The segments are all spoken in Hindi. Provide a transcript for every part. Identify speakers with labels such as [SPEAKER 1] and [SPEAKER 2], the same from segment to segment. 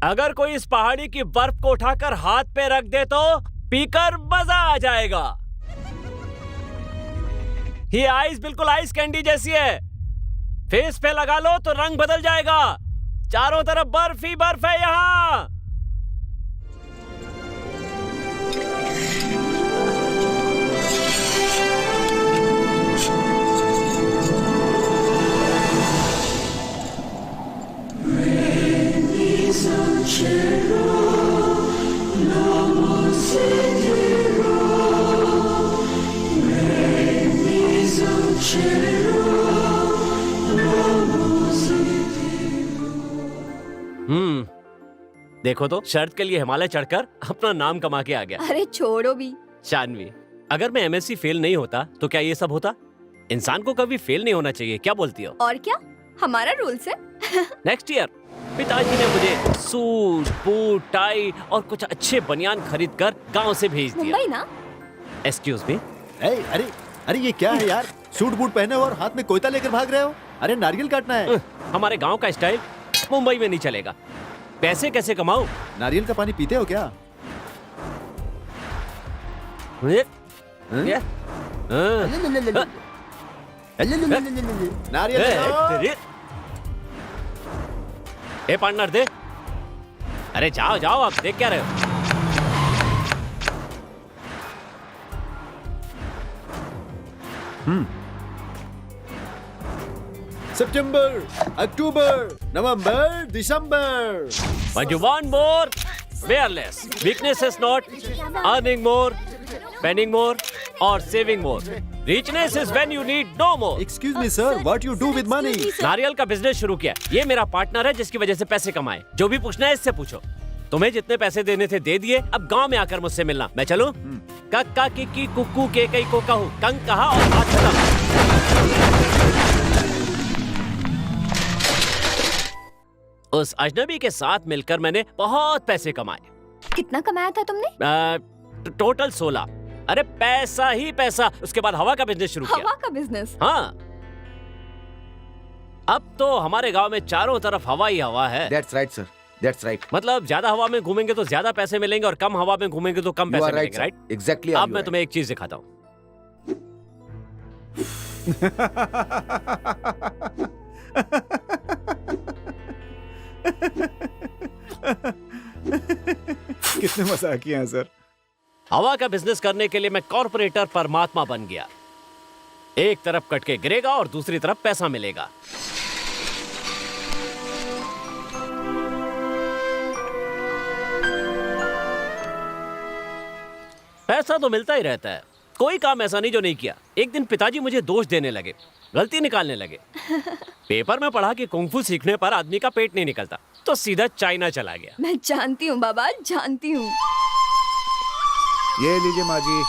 [SPEAKER 1] अगर कोई इस पहाड़ी की बर्फ को उठाकर हाथ पे रख दे तो पीकर मजा आ जाएगा। ये आइस बिल्कुल आइस कैंडी जैसी है। फेस पे लगा लो तो रंग बदल जाएगा। चारों तरफ बर्फ ही बर्फ है यहाँ। देखो तो शर्त के लिए हिमालय चढ़कर अपना नाम कमा के आ गया।
[SPEAKER 2] अरे छोड़ो भी।
[SPEAKER 1] शानवी, अगर मैं एमएससी फेल नहीं होता तो क्या ये सब होता? इंसान को कभी फेल नहीं होना चाहिए, क्या बोलती हो?
[SPEAKER 2] और क्या, हमारा रूल्स है।
[SPEAKER 1] नेक्स्ट ईयर पिताजी ने मुझे सूट, बूट, टाई और कुछ अच्छे बनियान खरीद कर गाँव से भेज दिया।
[SPEAKER 2] मुंबई ना?
[SPEAKER 1] Excuse me.
[SPEAKER 3] अरे अरे ये क्या है यार? सूट बूट पहने हो और हाथ में कोयता लेकर भाग रहे हो। अरे नारियल काटना है।
[SPEAKER 1] हमारे गांव का स्टाइल मुंबई में नहीं चलेगा। पैसे कैसे कमाऊं?
[SPEAKER 3] नारियल का पानी पीते हो क्या? नारियल
[SPEAKER 1] ए पार्टनर दे। अरे जाओ जाओ, आप देख क्या रहे हो?
[SPEAKER 3] सितंबर, अक्टूबर, नवंबर, दिसंबर।
[SPEAKER 1] But you want more? Wear less. Weakness is not earning more, spending more, or saving more. Richness is when you need no more.
[SPEAKER 3] Excuse me sir, what you do with money?
[SPEAKER 1] नारियल का बिजनेस शुरू किया। ये मेरा पार्टनर है जिसकी वजह से पैसे कमाए। जो भी पूछना है इससे पूछो। तुम्हें जितने पैसे देने थे दे दिए, अब गांव में आकर मुझसे मिलना। मैं चलूं? कक्का किक्की कुक्कू के कई को कहूं, कंग कहा और बात खत्म। उस अजनबी के साथ मिलकर मैंने बहुत पैसे कमाए।
[SPEAKER 2] कितना कमाया था तुमने?
[SPEAKER 1] टोटल 16। अरे पैसा ही पैसा। उसके बाद हवा का बिजनेस शुरू किया।
[SPEAKER 2] हवा का बिजनेस?
[SPEAKER 1] हाँ, अब तो हमारे गांव में चारों तरफ हवा ही हवा है।
[SPEAKER 4] That's right, sir. That's right.
[SPEAKER 1] मतलब ज्यादा हवा में घूमेंगे तो ज्यादा पैसे मिलेंगे और कम हवा में घूमेंगे तो कम
[SPEAKER 4] You
[SPEAKER 1] पैसे
[SPEAKER 4] are right,
[SPEAKER 1] मिलेंगे,
[SPEAKER 4] sir.
[SPEAKER 1] राइट?
[SPEAKER 4] Exactly.
[SPEAKER 1] अब मैं तुम्हें एक चीज दिखाता हूँ।
[SPEAKER 5] कितने मजाकिया हैं सर।
[SPEAKER 1] हवा का बिजनेस करने के लिए मैं कॉर्पोरेटर परमात्मा बन गया। एक तरफ कट के गिरेगा और दूसरी तरफ पैसा मिलेगा। पैसा तो मिलता ही रहता है। कोई काम ऐसा नहीं जो नहीं किया। एक दिन पिताजी मुझे दोष देने लगे, गलती निकालने लगे। पेपर में पढ़ा कि कुंफू सीखने पर आदमी का पेट नहीं निकलता, तो सीधा चाइना चला गया।
[SPEAKER 2] मैं जानती हूँ बाबा, जानती हूँ।
[SPEAKER 5] ये लीजिए माँ जी।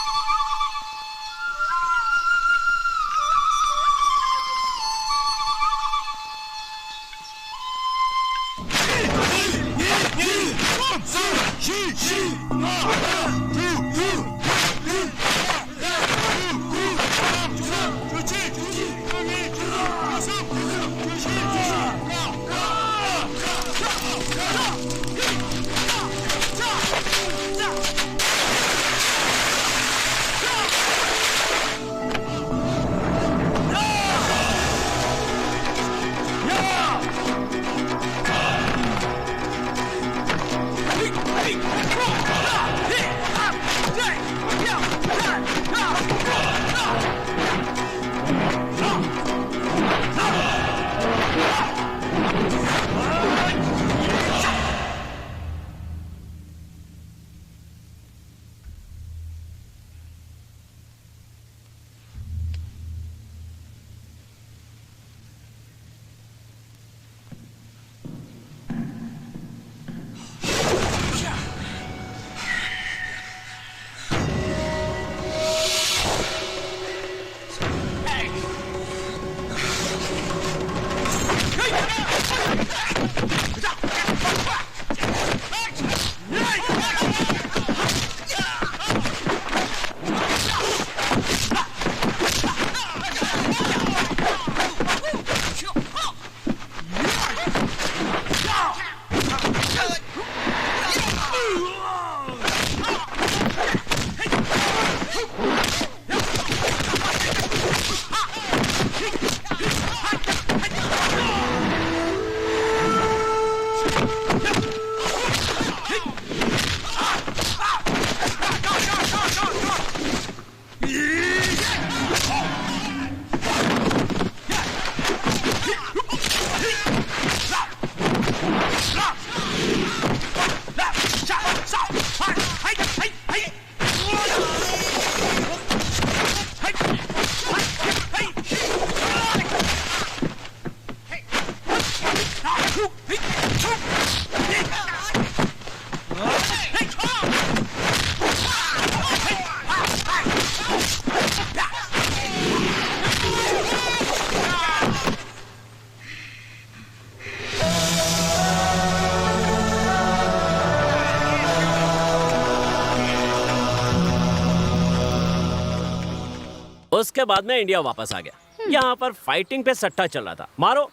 [SPEAKER 1] उसके बाद मैं इंडिया वापस आ गया। यहाँ पर फाइटिंग पे सट्टा चल रहा था, मारो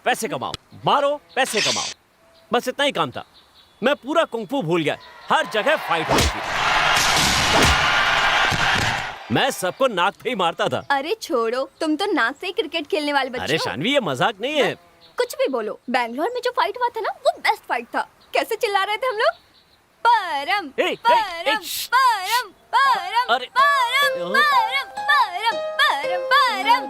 [SPEAKER 1] पैसे कमाओ, मारो पैसे कमाओ, बस इतना ही काम था। मैं पूरा कुंफू भूल गया, हर जगह फाइट होती थी। मैं सबको नाक पे ही मारता था।
[SPEAKER 2] अरे छोड़ो, तुम तो नाक से ही क्रिकेट खेलने वाले बच्चे
[SPEAKER 1] अरे
[SPEAKER 2] हो।
[SPEAKER 1] शानवी, ये मजाक नहीं है।
[SPEAKER 2] कुछ भी बोलो, बैंगलोर में जो फाइट हुआ था ना, वो बेस्ट फाइट था। कैसे चिल्ला रहे थे हम लोग, परम
[SPEAKER 1] ए,
[SPEAKER 2] परम
[SPEAKER 1] श्श।
[SPEAKER 2] परम परम
[SPEAKER 1] अरे।
[SPEAKER 2] परम परम परम परम परम।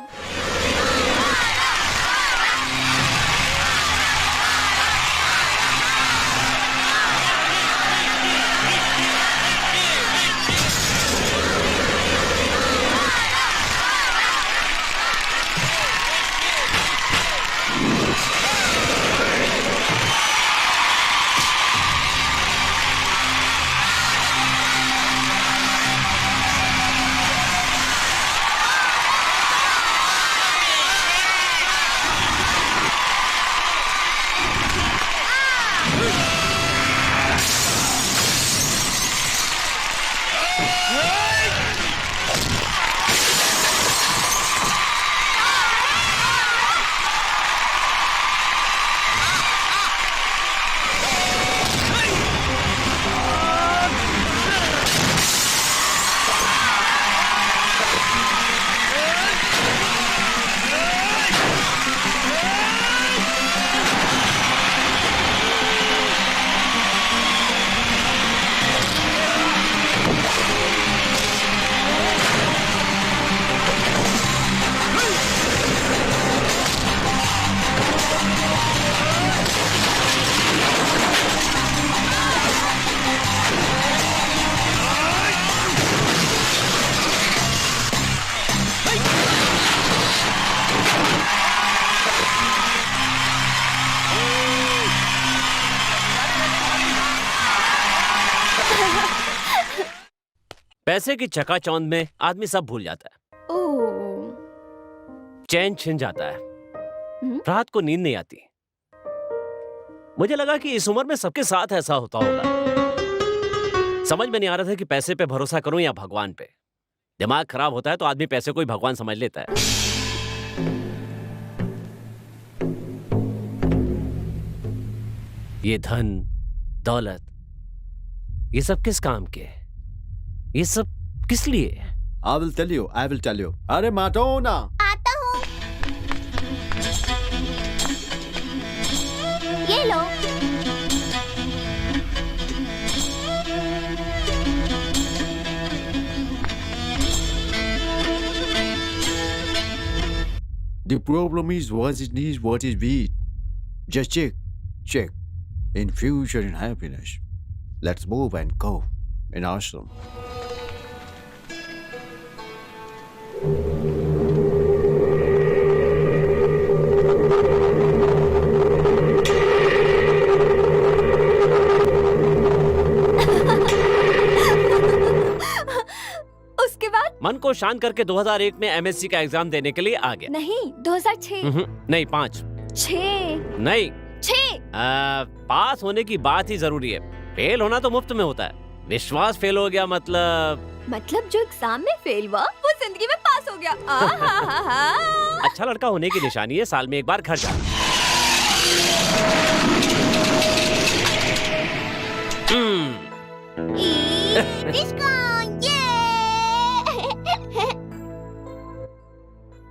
[SPEAKER 1] पैसे की चकाचौंध में आदमी सब भूल जाता है,
[SPEAKER 2] ओह,
[SPEAKER 1] चैन छिन जाता है, रात को नींद नहीं आती। मुझे लगा कि इस उम्र में सबके साथ ऐसा होता होगा। समझ में नहीं आ रहा था कि पैसे पे भरोसा करूं या भगवान पे। दिमाग खराब होता है तो आदमी पैसे को ही भगवान समझ लेता है। ये धन दौलत, ये सब किस काम के? ये सब किस लिए?
[SPEAKER 3] I will tell you, I will tell you. अरे माटोना,
[SPEAKER 2] आता हूँ। ये लो।
[SPEAKER 3] the problem is what it needs, what is beat. Just check. In future, in happiness. Let's move and go in ashram.
[SPEAKER 2] उसके बाद
[SPEAKER 1] मन को शांत करके 2001 में एमएससी का एग्जाम देने के लिए आ गया।
[SPEAKER 2] नहीं, 2006
[SPEAKER 1] नहीं 5
[SPEAKER 2] 6
[SPEAKER 1] नहीं
[SPEAKER 2] 6
[SPEAKER 1] पास होने की बात ही जरूरी है। फेल होना तो मुफ्त में होता है, विश्वास फेल हो गया
[SPEAKER 2] मतलब जो एग्जाम में फेल हुआ वो जिंदगी में पास हो गया।
[SPEAKER 1] अच्छा लड़का होने की निशानी है साल में एक बार घर जा।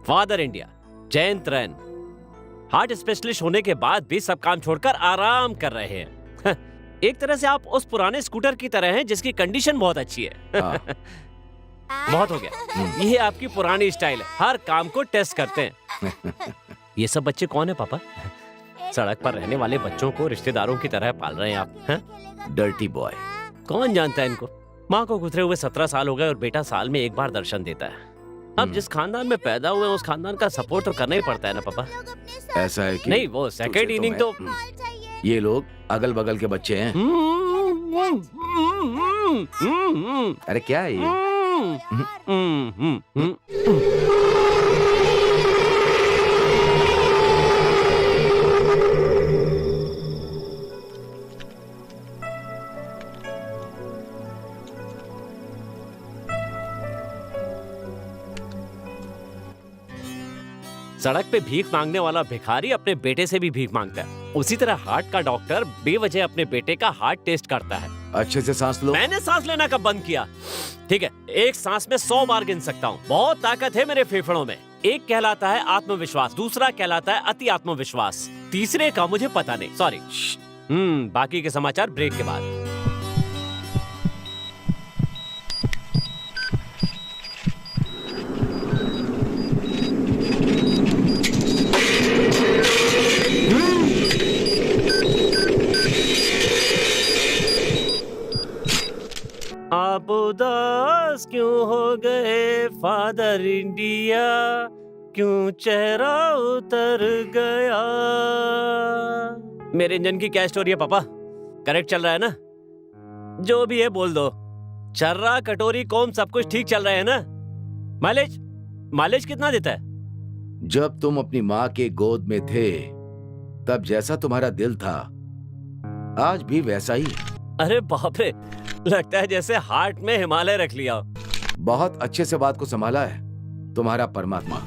[SPEAKER 1] फादर इंडिया जयंत रैन हार्ट स्पेशलिस्ट होने के बाद भी सब काम छोड़कर आराम कर रहे हैं। एक तरह से आप उस पुराने स्कूटर की तरह हैं जिसकी कंडीशन बहुत अच्छी है। बहुत हो गया, ये आपकी पुरानी स्टाइल है, हर काम को टेस्ट करते हैं। ये सब बच्चे कौन है पापा? सड़क पर रहने वाले बच्चों को रिश्तेदारों की तरह पाल रहे हैं आप।
[SPEAKER 4] Dirty boy.
[SPEAKER 1] कौन जानता है इनको? माँ को गुजरे हुए 17 साल हो गए और बेटा साल में एक बार दर्शन देता है। अब जिस खानदान में पैदा हुए उस खानदान का सपोर्ट तो करना ही पड़ता है ना पापा।
[SPEAKER 4] ऐसा है कि
[SPEAKER 1] नहीं, वो सेकंड इनिंग तो
[SPEAKER 4] ये लोग अगल बगल के बच्चे हैं। अरे क्या है ये?
[SPEAKER 1] सड़क पे भीख मांगने वाला भिखारी अपने बेटे से भी भीख मांगता है, उसी तरह हार्ट का डॉक्टर बेवजह अपने बेटे का हार्ट टेस्ट करता है।
[SPEAKER 4] अच्छे से सांस लो।
[SPEAKER 1] मैंने सांस लेना कब बंद किया? ठीक है, एक सांस में 100 बार गिन सकता हूँ। बहुत ताकत है मेरे फेफड़ों में। एक कहलाता है आत्मविश्वास, दूसरा कहलाता है अति आत्मविश्वास, तीसरे का मुझे पता नहीं, सॉरी। बाकी के समाचार ब्रेक के बाद। आप उदास क्यों हो गए फादर इंडिया, क्यों चेहरा उतर गया? मेरे इंजन की क्या स्टोरी है पापा? करेक्ट चल रहा है ना? जो भी है बोल दो। चर्रा कटोरी कोम सब कुछ ठीक चल रहा है ना? माइलेज कितना देता है?
[SPEAKER 4] जब तुम अपनी माँ के गोद में थे तब जैसा तुम्हारा दिल था आज भी वैसा ही है।
[SPEAKER 1] अरे बाप रे, लगता है जैसे हार्ट में हिमालय रख लिया।
[SPEAKER 4] बहुत अच्छे से बात को संभाला है तुम्हारा परमात्मा।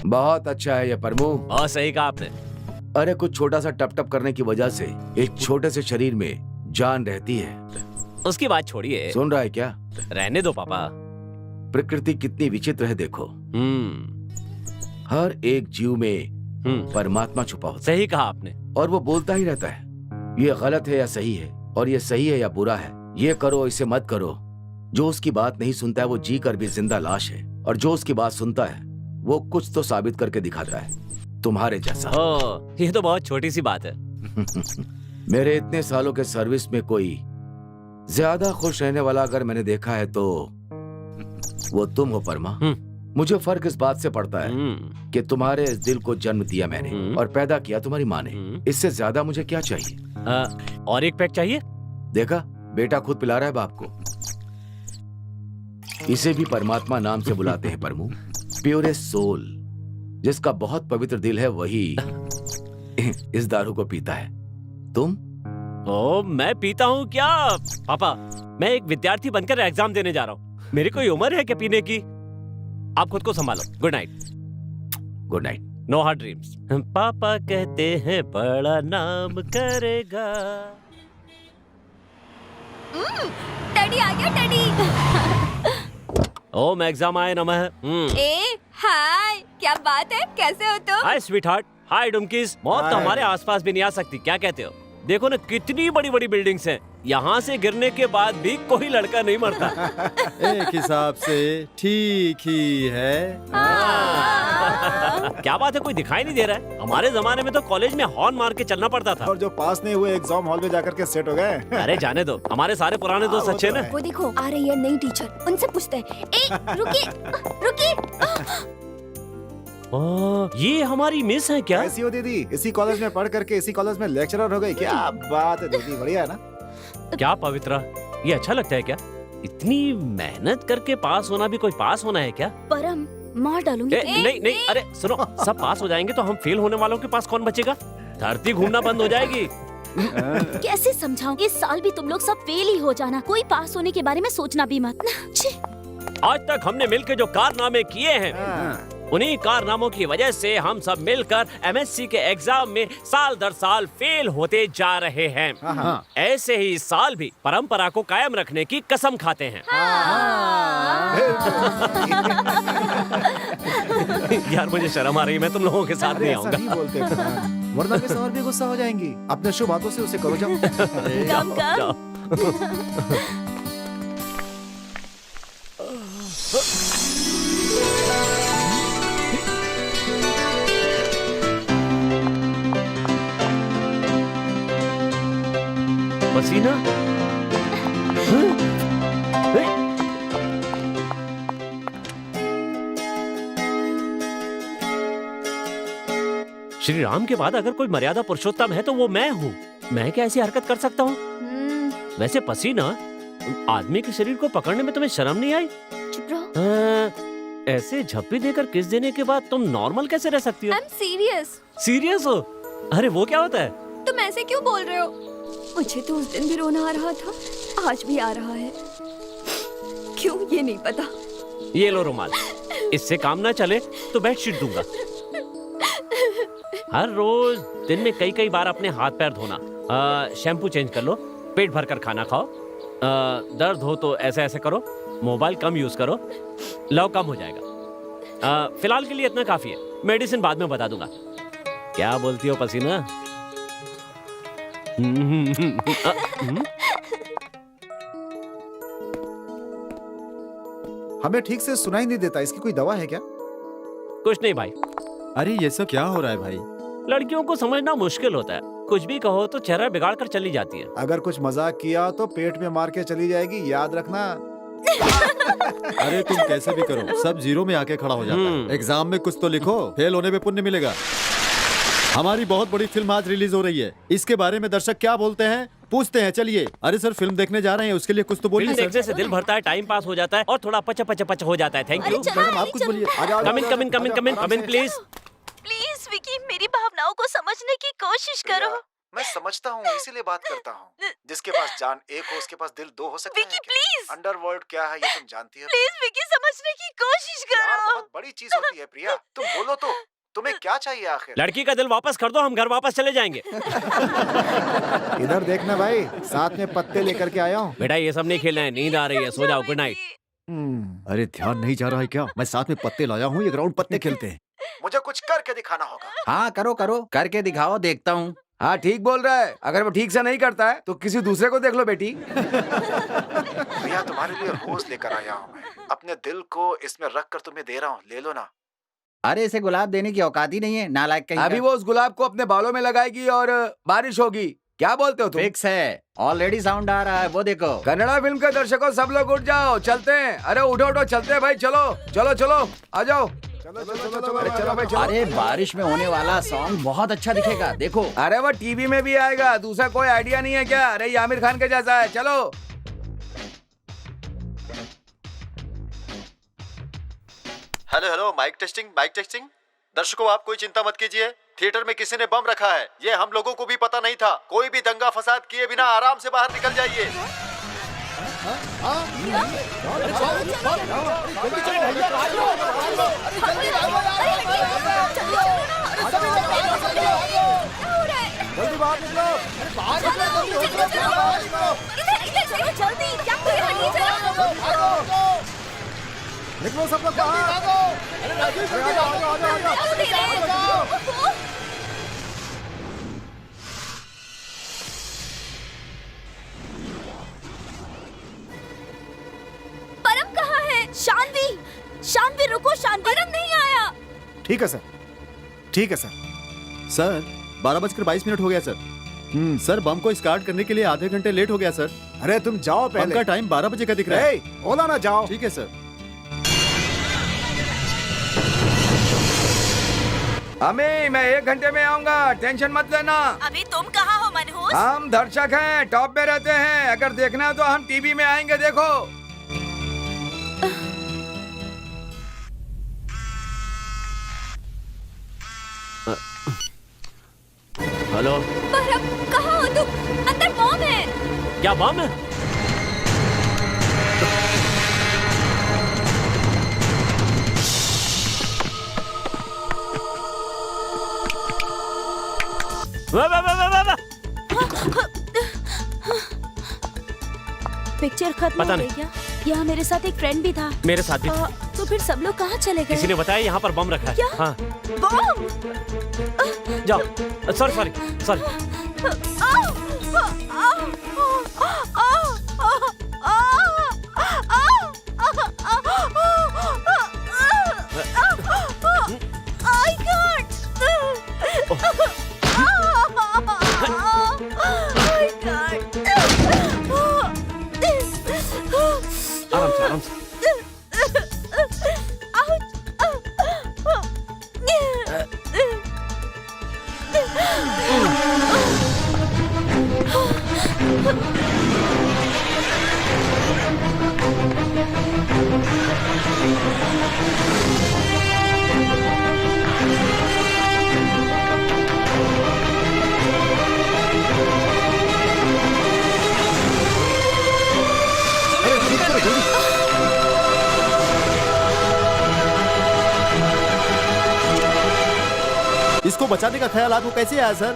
[SPEAKER 4] बहुत अच्छा है ये परमू।
[SPEAKER 1] बहुत सही कहा आपने।
[SPEAKER 4] अरे कुछ छोटा सा टप टप करने की वजह से एक छोटे से शरीर में जान रहती है।
[SPEAKER 1] उसकी बात छोड़िए।
[SPEAKER 4] सुन रहा है क्या?
[SPEAKER 1] रहने दो पापा।
[SPEAKER 4] प्रकृति कितनी विचित्र है देखो। हर एक जीव में परमात्मा छुपा होता है।
[SPEAKER 1] सही कहा आपने।
[SPEAKER 4] और वो बोलता ही रहता है ये गलत है या सही है, और ये सही है या बुरा है, ये करो इसे मत करो। जो उसकी बात नहीं सुनता है वो जी कर भी जिंदा लाश है, और जो उसकी बात सुनता है वो कुछ तो साबित करके दिखाता है, तुम्हारे जैसा।
[SPEAKER 1] ये तो बहुत छोटी सी बात है।
[SPEAKER 4] मेरे इतने सालों के सर्विस में कोई ज्यादा खुश रहने वाला अगर मैंने देखा है तो वो तुम हो परमा। मुझे फर्क इस बात से पड़ता है कि तुम्हारे इस दिल को जन्म दिया मैंने और पैदा किया तुम्हारी माँ ने। इससे ज्यादा मुझे क्या चाहिए?
[SPEAKER 1] और एक पैक चाहिए?
[SPEAKER 4] देखा, बेटा खुद पिला रहा है बाप को। इसे भी परमात्मा नाम से बुलाते हैं परमू। प्योरेस्ट सोल, जिसका बहुत पवित्र दिल है, वही इस दारू को पीता है। तुम?
[SPEAKER 1] मैं पीता हूँ क्या पापा? मैं एक विद्यार्थी बनकर एग्जाम देने जा रहा हूँ। मेरी कोई उम्र है क्या पीने की? आप खुद को संभालो। Good night.
[SPEAKER 4] Good night.
[SPEAKER 1] No hard dreams. पापा कहते हैं बड़ा नाम करेगा।
[SPEAKER 2] डैडी आ गया, डैडी।
[SPEAKER 1] ओम एग्जाम आए नमः।
[SPEAKER 2] ए हाय, क्या बात है, कैसे हो तुम?
[SPEAKER 1] हाय स्वीट हार्ट। हाय डुमकीज। मौत तो हमारे आसपास भी नहीं आ सकती, क्या कहते हो? देखो ना कितनी बड़ी बड़ी बिल्डिंग्स हैं। यहाँ से गिरने के बाद भी कोई लड़का नहीं मरता।
[SPEAKER 5] एक हिसाब से ठीक ही है।
[SPEAKER 1] क्या बात है, कोई दिखाई नहीं दे रहा है? हमारे जमाने में तो कॉलेज में हॉर्न मार के चलना पड़ता था।
[SPEAKER 5] और जो पास नहीं हुए एग्जाम हॉल में जाकर के सेट हो गए।
[SPEAKER 1] अरे जाने दो, हमारे सारे पुराने दोस्त अच्छे ना।
[SPEAKER 2] वो देखो आ रही है नई टीचर, उनसे पूछते हैं। ए रुकिए रुकिए।
[SPEAKER 1] ये हमारी मिस है क्या?
[SPEAKER 5] कैसी हो दीदी? इसी कॉलेज में पढ़ करके इसी कॉलेज में लेक्चरर हो गई। क्या बात है दीदी, बढ़िया है ना?
[SPEAKER 1] क्या पवित्रा, ये अच्छा लगता है क्या? इतनी मेहनत करके पास होना भी कोई पास होना है क्या?
[SPEAKER 2] परम मार डालूंगी।
[SPEAKER 1] नहीं नहीं, अरे सुनो, सब पास हो जाएंगे तो हम फेल होने वालों के पास कौन बचेगा? धरती घूमना बंद हो जाएगी।
[SPEAKER 6] कैसे समझाऊं? इस साल भी तुम लोग सब फेल ही हो जाना। कोई पास होने के बारे में सोचना भी मत।
[SPEAKER 1] आज तक हमने मिलकर जो कारनामे किए हैं, उन्हीं कारनामों की वजह से हम सब मिलकर एमएससी के एग्जाम में साल दर साल फेल होते जा रहे हैं। ऐसे ही इस साल भी परंपरा को कायम रखने की कसम खाते हैं। यार मुझे शर्म आ रही है, मैं तुम लोगों के साथ नहीं आऊंगा।
[SPEAKER 5] बोलते वरना के सवाल भी गुस्सा हो जाएंगी। अपने शुभ हाथों से उसे करो। जाओ।
[SPEAKER 1] जाओ। पसीना? श्री राम के बाद अगर कोई मर्यादा पुरुषोत्तम है तो वो मैं हूँ। मैं क्या ऐसी हरकत कर सकता हूँ? वैसे पसीना, आदमी के शरीर को पकड़ने में तुम्हें शर्म नहीं आई?
[SPEAKER 2] चुप रहो।
[SPEAKER 1] ऐसे झप्पी देकर किस देने के बाद तुम नॉर्मल कैसे रह सकती हो?
[SPEAKER 2] I'm serious।
[SPEAKER 1] सीरियस हो? अरे वो क्या होता है?
[SPEAKER 2] तुम ऐसे क्यों बोल रहे हो? मुझे तो उस दिन भी रोना आ रहा था, आज भी आ रहा है। क्यों ये नहीं पता।
[SPEAKER 1] ये लो रुमाल। इससे काम ना चले तो बेडशीट दूंगा। हर रोज दिन में कई कई बार अपने हाथ पैर धोना, शैम्पू चेंज कर लो, पेट भर कर खाना खाओ, दर्द हो तो ऐसे ऐसे करो, मोबाइल कम यूज करो, लव कम हो जाएगा। फिलहाल के लिए इतना काफी है, मेडिसिन बाद में बता दूंगा। क्या बोलती हो पसीना?
[SPEAKER 5] हमें ठीक से सुनाई नहीं देता, इसकी कोई दवा है क्या?
[SPEAKER 1] कुछ नहीं भाई,
[SPEAKER 3] अरे ये सब क्या हो रहा है भाई?
[SPEAKER 1] लड़कियों को समझना मुश्किल होता है, कुछ भी कहो तो चेहरा बिगाड़ कर चली जाती है।
[SPEAKER 5] अगर कुछ मजाक किया तो पेट में मार के चली जाएगी, याद रखना।
[SPEAKER 3] अरे तुम कैसे भी करो, सब जीरो में आके खड़ा हो जाता है। एग्जाम में कुछ तो लिखो, फेल होने पे पुण्य मिलेगा। हमारी बहुत बड़ी फिल्म आज रिलीज हो रही है, इसके बारे में दर्शक क्या बोलते हैं पूछते हैं। चलिए। अरे सर फिल्म देखने जा रहे हैं, उसके लिए कुछ तो बोलिए
[SPEAKER 1] फिल्म
[SPEAKER 3] सर।
[SPEAKER 1] देखने से दिल भरता है, टाइम पास हो जाता है और थोड़ा पच पच पच हो जाता है। Thank you.
[SPEAKER 3] मैडम आप कुछ बोलिए।
[SPEAKER 1] कम इन कम इन कम इन कम इन कम इन प्लीज।
[SPEAKER 6] प्लीज विकी, मेरी भावनाओं को समझने की कोशिश करो।
[SPEAKER 5] मैं समझता हूँ, इसीलिए बात करता हूँ। जिसके पास जान एक हो उसके पास दिल दो हो सकते हैं
[SPEAKER 6] विकी
[SPEAKER 5] क्या?
[SPEAKER 6] प्लीज,
[SPEAKER 5] अंडरवर्ल्ड क्या है ये तुम जानती है?
[SPEAKER 6] प्लीज विकी समझने की कोशिश
[SPEAKER 5] प्यार
[SPEAKER 6] करो।
[SPEAKER 5] बहुत बड़ी चीज होती है प्रिया, तुम बोलो तो, तुम्हें क्या चाहिए आखिर?
[SPEAKER 1] लड़की का दिल वापस कर दो, हम घर वापस चले जाएंगे।
[SPEAKER 5] इधर देखना भाई, साथ में पत्ते लेकर के आया हूँ।
[SPEAKER 1] बेटा ये सब नहीं खेलना है, नींद आ रही है, सो जाओ, गुड नाइट।
[SPEAKER 3] अरे ध्यान नहीं जा रहा है क्या? मैं साथ में पत्ते लाया हूँ, ये ग्राउंड पत्ते खेलते हैं।
[SPEAKER 5] मुझे कुछ करके दिखाना होगा।
[SPEAKER 7] हाँ करो करो, करके दिखाओ, देखता हूँ।
[SPEAKER 4] हाँ ठीक बोल रहा है, अगर वो ठीक से नहीं करता है तो किसी दूसरे को देख लो बेटी।
[SPEAKER 5] भैया तुम्हारे लिए रोज लेकर आया हूँ मैं, अपने दिल को इसमें रख कर तुम्हें दे रहा हूँ, ले लो ना।
[SPEAKER 7] अरे इसे गुलाब देने की औकात ही नहीं है, नालायक कहीं
[SPEAKER 4] अभी वो उस गुलाब को अपने बालों में लगाएगी और बारिश होगी। क्या बोलते हो तुम?
[SPEAKER 7] फिक्स है, ऑलरेडी साउंड आ रहा है, वो देखो।
[SPEAKER 4] कन्नड़ा फिल्म के दर्शकों सब लोग उठ जाओ, चलते हैं। अरे उठो उठो, चलते हैं भाई, चलो चलो चलो, आ जाओ।
[SPEAKER 5] चलो चलो चलो
[SPEAKER 4] अरे चलो भाई चलो।
[SPEAKER 7] अरे बारिश में होने वाला सॉन्ग बहुत अच्छा दिखेगा, देखो।
[SPEAKER 4] अरे वो टीवी में भी आएगा, दूसरा कोई आइडिया नहीं है क्या? अरे ये आमिर खान के जैसा है, चलो।
[SPEAKER 8] Hello hello, mike testing. दर्शकों आप कोई चिंता मत कीजिए, थिएटर में किसी ने बम रखा है, ये हम लोगों को भी पता नहीं था। कोई भी दंगा फसाद किए बिना आराम से बाहर निकल जाइए।
[SPEAKER 5] जल्दी बाहर निकलो।
[SPEAKER 2] जल्दी
[SPEAKER 5] निकलो सब लोग बाहर।
[SPEAKER 2] परम कहाँ है?
[SPEAKER 6] शानवी, शानवी रुको, शानवी।
[SPEAKER 2] परम नहीं आया।
[SPEAKER 5] ठीक है सर, ठीक है सर।
[SPEAKER 3] सर 12:22 हो गया सर। सर बम को स्टार्ट करने के लिए आधे घंटे लेट हो गया सर।
[SPEAKER 5] अरे तुम जाओ
[SPEAKER 3] बम
[SPEAKER 5] पहले।
[SPEAKER 3] का टाइम 12 बजे का दिख रहा है।
[SPEAKER 5] ए, ओला ना जाओ।
[SPEAKER 3] ठीक है सर।
[SPEAKER 4] अमी मैं 1 घंटे में आऊंगा, टेंशन मत लेना।
[SPEAKER 6] अभी तुम कहाँ हो मनहूस?
[SPEAKER 4] हम दर्शक हैं, टॉप पे रहते हैं। अगर देखना है तो हम टीवी में आएंगे, देखो।
[SPEAKER 1] हेलो,
[SPEAKER 2] परम कहाँ हो तुम? अंदर बम है।
[SPEAKER 1] क्या बम है? वाह वाह वाह वाह वाह।
[SPEAKER 6] पिक्चर खत्म
[SPEAKER 1] पता
[SPEAKER 6] हो गई
[SPEAKER 1] नहीं।
[SPEAKER 6] क्या? यहाँ मेरे साथ एक फ्रेंड भी था।
[SPEAKER 1] मेरे साथ भी।
[SPEAKER 6] तो फिर सब लोग कहाँ चले गए?
[SPEAKER 1] किसी ने बताया यहाँ पर बम रखा है।
[SPEAKER 6] क्या?
[SPEAKER 1] हाँ
[SPEAKER 6] बम!
[SPEAKER 1] जाओ। Sorry.
[SPEAKER 6] I can't. I can't.
[SPEAKER 1] आराम से।
[SPEAKER 6] Ouch.
[SPEAKER 3] इसको बचाने का ख्याल आपको कैसे आया सर?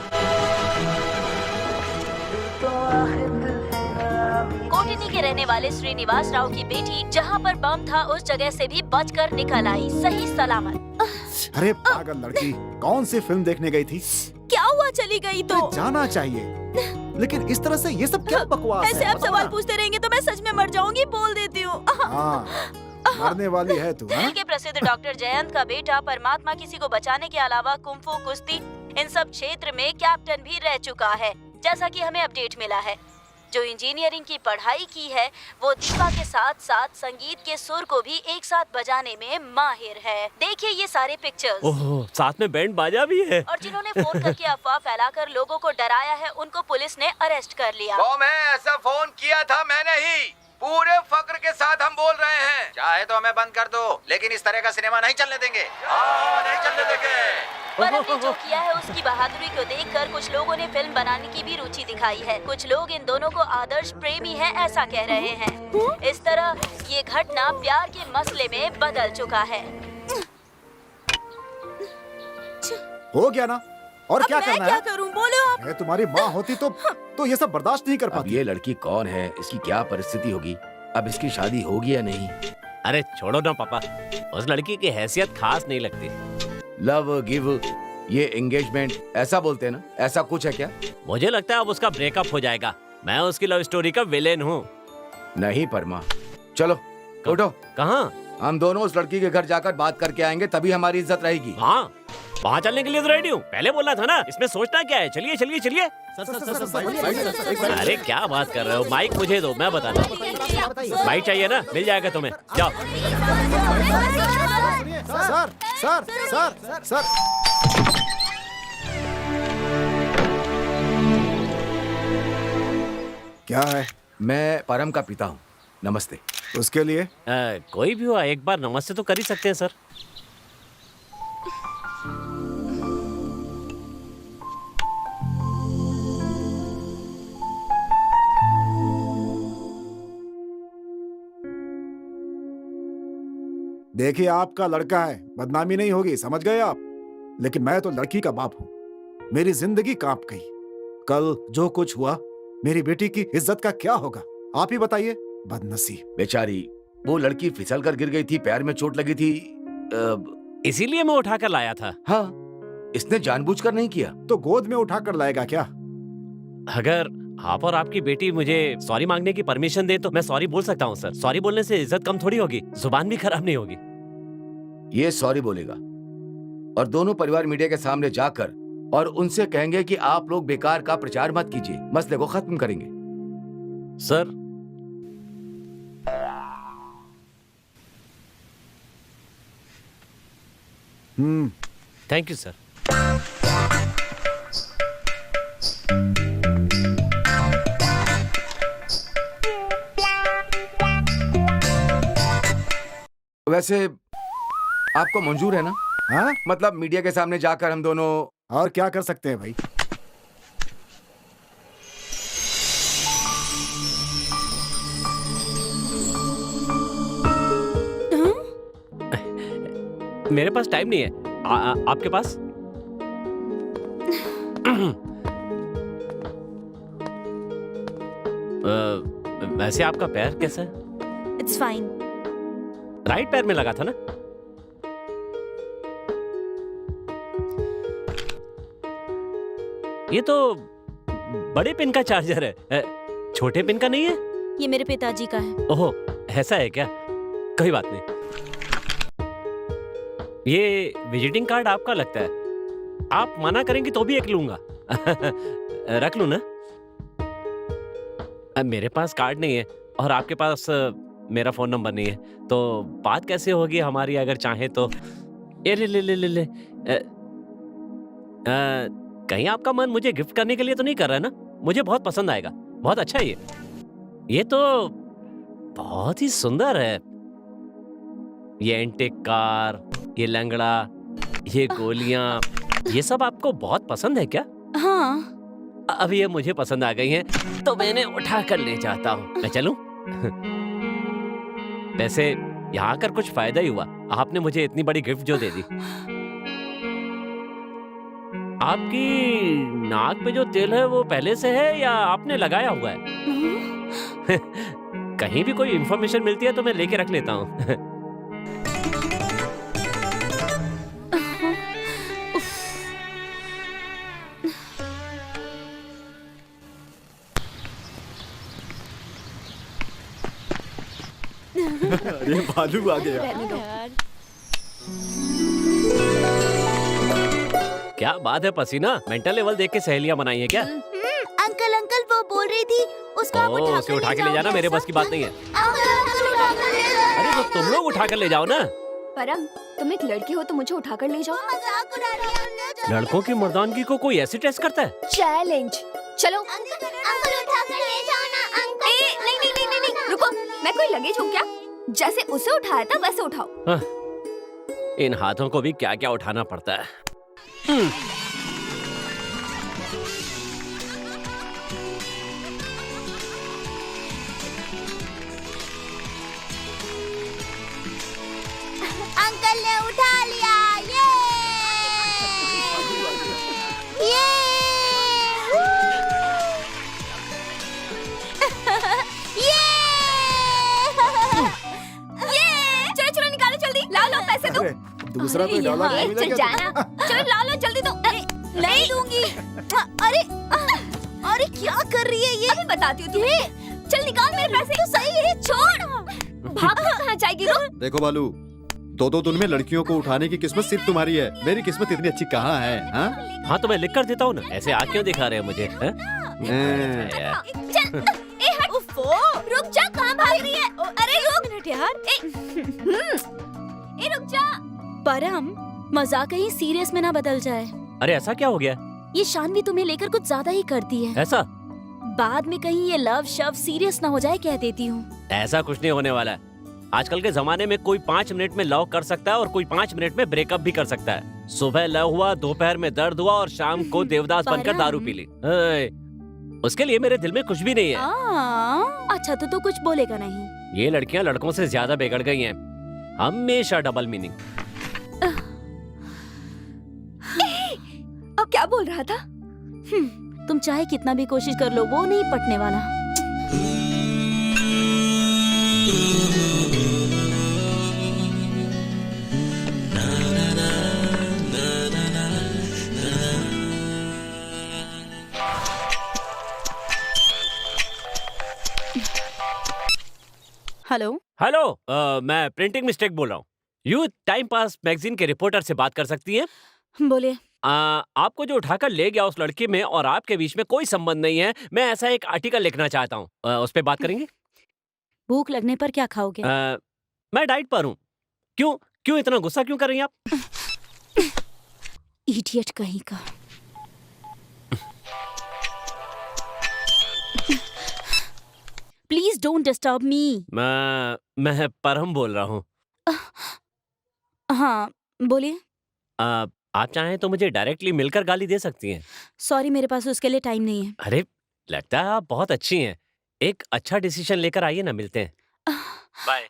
[SPEAKER 6] कोटिनी के रहने वाले श्रीनिवास राव की बेटी जहाँ पर बम था उस जगह से भी बचकर निकल आई, सही सलामत।
[SPEAKER 5] अरे पागल लड़की, कौन सी फिल्म देखने गई थी?
[SPEAKER 6] क्या हुआ, चली गई तो?
[SPEAKER 5] जाना चाहिए, लेकिन इस तरह से ये सब क्या बकवास
[SPEAKER 6] ऐसे
[SPEAKER 5] है?
[SPEAKER 6] आप सवाल पूछते रहेंगे तो मैं सच में मर जाऊंगी, बोल देती हूँ।
[SPEAKER 5] हाँ, मरने वाली है तू।
[SPEAKER 6] दिल्ली के प्रसिद्ध डॉक्टर जयंत का बेटा परमात्मा किसी को बचाने के अलावा कुंफू, कुश्ती इन सब क्षेत्र में कैप्टन भी रह चुका है, जैसा कि हमें अपडेट मिला है। जो इंजीनियरिंग की पढ़ाई की है वो दीपा के साथ साथ संगीत के सुर को भी एक साथ बजाने में माहिर है। देखिए ये सारे पिक्चर्स।
[SPEAKER 1] ओह, साथ में बैंड बाजा भी है।
[SPEAKER 6] और जिन्होंने फोन करके अफवाह फैलाकर लोगों को डराया है उनको पुलिस ने अरेस्ट कर लिया।
[SPEAKER 4] वो मैं ऐसा फोन किया था मैंने ही, पूरे फक्र के साथ हम बोल रहे हैं।
[SPEAKER 7] चाहे तो हमें बंद कर दो, लेकिन इस तरह का सिनेमा नहीं चलने देंगे।
[SPEAKER 4] नहीं चलने देंगे।
[SPEAKER 6] पर हमने जो किया है उसकी बहादुरी को देखकर कुछ लोगों ने फिल्म बनाने की भी रुचि दिखाई है। कुछ लोग इन दोनों को आदर्श प्रेमी है ऐसा कह रहे हैं। इस तरह ये घटना प्यार के मसले में बदल चुका है।
[SPEAKER 5] हो गया ना, और क्या करना है?
[SPEAKER 6] करूं, बोलो आप।
[SPEAKER 5] मैं तुम्हारी माँ होती तो ये सब बर्दाश्त नहीं कर
[SPEAKER 4] अब
[SPEAKER 5] पाती।
[SPEAKER 4] ये लड़की कौन है, इसकी क्या परिस्थिति होगी, अब इसकी शादी होगी या नहीं?
[SPEAKER 1] अरे छोड़ो ना पापा, उस लड़की की हैसियत खास नहीं लगती।
[SPEAKER 4] लव गिव, ये एंगेजमेंट ऐसा बोलते हैं ना, ऐसा कुछ है क्या?
[SPEAKER 1] मुझे लगता है अब उसका ब्रेकअप हो जाएगा। मैं उसकी लव स्टोरी का विलेन हूँ।
[SPEAKER 4] नहीं परमा, चलो उठो,
[SPEAKER 1] कहाँ?
[SPEAKER 4] हम दोनों उस लड़की के घर जाकर बात करके आएंगे, तभी हमारी इज्जत रहेगी।
[SPEAKER 1] हाँ, वहाँ चलने के लिए तो रेडी हूँ। पहले बोलना था ना, इसमें सोचना क्या है। चलिए चलिए चलिए। अरे क्या बात कर रहे हो, माइक मुझे दो, मैं बताता हूँ। माइक चाहिए ना, मिल जाएगा तुम्हें, जाओ।
[SPEAKER 5] सर सर सर सर, क्या है?
[SPEAKER 4] मैं परम का पिता हूँ, नमस्ते।
[SPEAKER 5] उसके लिए
[SPEAKER 1] कोई भी हो, एक बार नमस्ते तो कर ही सकते हैं सर।
[SPEAKER 5] देखिए, आपका लड़का है, बदनामी नहीं होगी, समझ गए आप? लेकिन मैं तो लड़की का बाप हूँ, मेरी जिंदगी कांप गई। कल जो कुछ हुआ, मेरी बेटी की इज्जत का क्या होगा, आप ही बताइए। बदनसीब
[SPEAKER 4] बेचारी, वो लड़की फिसल कर गिर गई थी, पैर में चोट लगी थी,
[SPEAKER 1] इसीलिए मैं उठा कर लाया था।
[SPEAKER 4] हाँ, इसने जानबूझकर नहीं किया।
[SPEAKER 5] तो गोद में उठा कर लाएगा क्या?
[SPEAKER 1] अगर आप और आपकी बेटी मुझे सॉरी मांगने की परमिशन दे तो मैं सॉरी बोल सकता हूँ सर। सॉरी बोलने से इज्जत कम थोड़ी होगी, जुबान भी खराब नहीं होगी।
[SPEAKER 4] ये सॉरी बोलेगा और दोनों परिवार मीडिया के सामने जाकर और उनसे कहेंगे कि आप लोग बेकार का प्रचार मत कीजिए, मसले को खत्म करेंगे।
[SPEAKER 1] Sir thank you sir.
[SPEAKER 4] वैसे आपको मंजूर है ना?
[SPEAKER 5] हाँ,
[SPEAKER 4] मतलब मीडिया के सामने जाकर हम दोनों।
[SPEAKER 5] और क्या कर सकते हैं भाई?
[SPEAKER 1] मेरे पास टाइम नहीं है, आपके पास? वैसे आपका पैर कैसा है?
[SPEAKER 6] It's fine.
[SPEAKER 1] राइट पैर में लगा था ना? ये तो बड़े पिन का चार्जर है, छोटे पिन का नहीं है?
[SPEAKER 6] ये मेरे पिताजी का है।
[SPEAKER 1] ओहो, ऐसा है क्या? कोई बात नहीं। ये विजिटिंग कार्ड आपका लगता है, आप मना करेंगे तो भी एक लूंगा। रख लूं ना? मेरे पास कार्ड नहीं है और आपके पास मेरा फोन नंबर नहीं है, तो बात कैसे होगी हमारी अगर चाहे तो? ए ले ले ले ले ले। कहीं आपका मन मुझे गिफ्ट करने के लिए तो नहीं कर रहा है ना? मुझे बहुत पसंद आएगा, बहुत अच्छा है ये तो बहुत ही सुंदर है। ये एंटिक कार, ये लंगड़ा, ये गोलियां, ये सब आपको बहुत पसंद है क्या?
[SPEAKER 6] हाँ।
[SPEAKER 1] अब ये मुझे पसंद आ गई हैं, तो मैं इन्हें उठा कर ले जाता हूँ। मैं चलूं? वैसे यहाँ आकर कुछ फायदा ही हुआ, आपने मुझे इतनी बड़ी गिफ्ट जो दे दी। आपकी नाक पे जो तेल है वो पहले से है या आपने लगाया हुआ है? कहीं भी कोई इंफॉर्मेशन मिलती है तो मैं लेके रख लेता हूँ।
[SPEAKER 3] अरे भालू आ गया।
[SPEAKER 2] रहने दो।
[SPEAKER 1] क्या बात है पसीना, मेंटल लेवल देख के सहेलियां बनाई है क्या?
[SPEAKER 6] अंकल अंकल वो बोल रही थी उसको आप
[SPEAKER 1] ओ, उसे उठा के ले जाना, मेरे बस की बात नहीं है।
[SPEAKER 6] अंकल उठा कर ले जाओ।
[SPEAKER 1] अरे तो तुम लोग उठा कर ले जाओ ना।
[SPEAKER 2] परम, तुम एक लड़की हो तो मुझे उठाकर ले जाओ।
[SPEAKER 6] मजाक उड़ा रही है, ले जाओ।
[SPEAKER 1] लड़कों की मर्दानगी को कोई ऐसे टेस्ट करता है?
[SPEAKER 2] चैलेंज। चलो।
[SPEAKER 6] अंकल उठा कर ले जाओ ना अंकल।
[SPEAKER 2] नहीं नहीं नहीं नहीं नहीं, रुको, मैं कोई लगेज हूँ क्या? जैसे उसे उठाया था वैसे उठाओ।
[SPEAKER 1] हाँ, इन हाथों को भी क्या क्या उठाना पड़ता है।
[SPEAKER 6] अंकल ने उठा लिया। ये
[SPEAKER 2] चलो चलो निकालो जल्दी, ला लो पैसे दो।
[SPEAKER 5] अरे, दूसरा कोई डॉलर नहीं
[SPEAKER 2] चल
[SPEAKER 5] मिलेगा
[SPEAKER 2] जाना, चलो ला लो जल्दी दो।
[SPEAKER 6] नहीं दूंगी। अरे अरे क्या कर रही है ये?
[SPEAKER 2] अभी बताती हूँ तुम्हें। चल निकाल मेरे पैसे। तो सही है, छोड़। भाग कहाँ जाएगी तू?
[SPEAKER 3] देखो बालू, दो दिन में लड़कियों को उठाने की किस्मत सिर्फ तुम्हारी है, मेरी किस्मत इतनी अच्छी कहाँ है? हाँ?
[SPEAKER 1] हाँ तो मैं लिख कर देता हूँ ना, ऐसे आँख क्यों दिखा रहे हैं मुझे? हाँ? यार।
[SPEAKER 2] चल, ए हट। रुक जा, कहाँ भाग रही है? अरे रुक मिनट यार। ए रुक जा।
[SPEAKER 6] परम, मजाक कहीं सीरियस में ना बदल जाए।
[SPEAKER 1] अरे ऐसा क्या हो गया?
[SPEAKER 6] ये शानवी तुम्हें लेकर कुछ ज्यादा ही करती है।
[SPEAKER 1] ऐसा
[SPEAKER 6] बाद में कहीं ये लव शव सीरियस ना हो जाए, कह देती हूँ।
[SPEAKER 1] ऐसा कुछ नहीं होने वाला है। आजकल के जमाने में कोई 5 मिनट में लव कर सकता है और कोई 5 मिनट में ब्रेकअप भी कर सकता है। सुबह लव हुआ, दोपहर में दर्द हुआ और शाम को देवदास बनकर दारू पी ली। उसके लिए मेरे दिल में कुछ भी नहीं है।
[SPEAKER 6] अच्छा तो कुछ बोलेगा नहीं।
[SPEAKER 1] ये लड़कियां लड़कों से ज्यादा बिगड़ गई हैं। हमेशा डबल मीनिंग।
[SPEAKER 2] अब क्या बोल रहा था?
[SPEAKER 6] तुम चाहे कितना भी कोशिश कर लो, वो नहीं पटने वाला। हेलो
[SPEAKER 1] हेलो, मैं प्रिंटिंग मिस्टेक बोल रहा हूँ। यू टाइम पास मैगजीन के रिपोर्टर से बात कर सकती हैं?
[SPEAKER 6] बोलिए।
[SPEAKER 1] आपको जो उठाकर ले गया उस लड़की में और आपके बीच में कोई संबंध नहीं है। मैं ऐसा एक आर्टिकल लिखना चाहता हूँ, उस पे बात करेंगे?
[SPEAKER 6] भूख लगने पर क्या खाओगे?
[SPEAKER 1] मैं डाइट पर हूँ। क्यों क्यों इतना गुस्सा क्यों कर रही हैं आप?
[SPEAKER 6] इडियट कहीं का। Please don't disturb me.
[SPEAKER 1] मैं परम बोल रहा हूँ।
[SPEAKER 6] हाँ बोलिए।
[SPEAKER 1] आप चाहें तो मुझे डायरेक्टली मिलकर गाली दे सकती हैं।
[SPEAKER 6] सॉरी, मेरे पास उसके लिए टाइम नहीं है।
[SPEAKER 1] अरे लगता है आप बहुत अच्छी हैं। एक अच्छा डिसीजन लेकर आइए ना, मिलते हैं। बाय।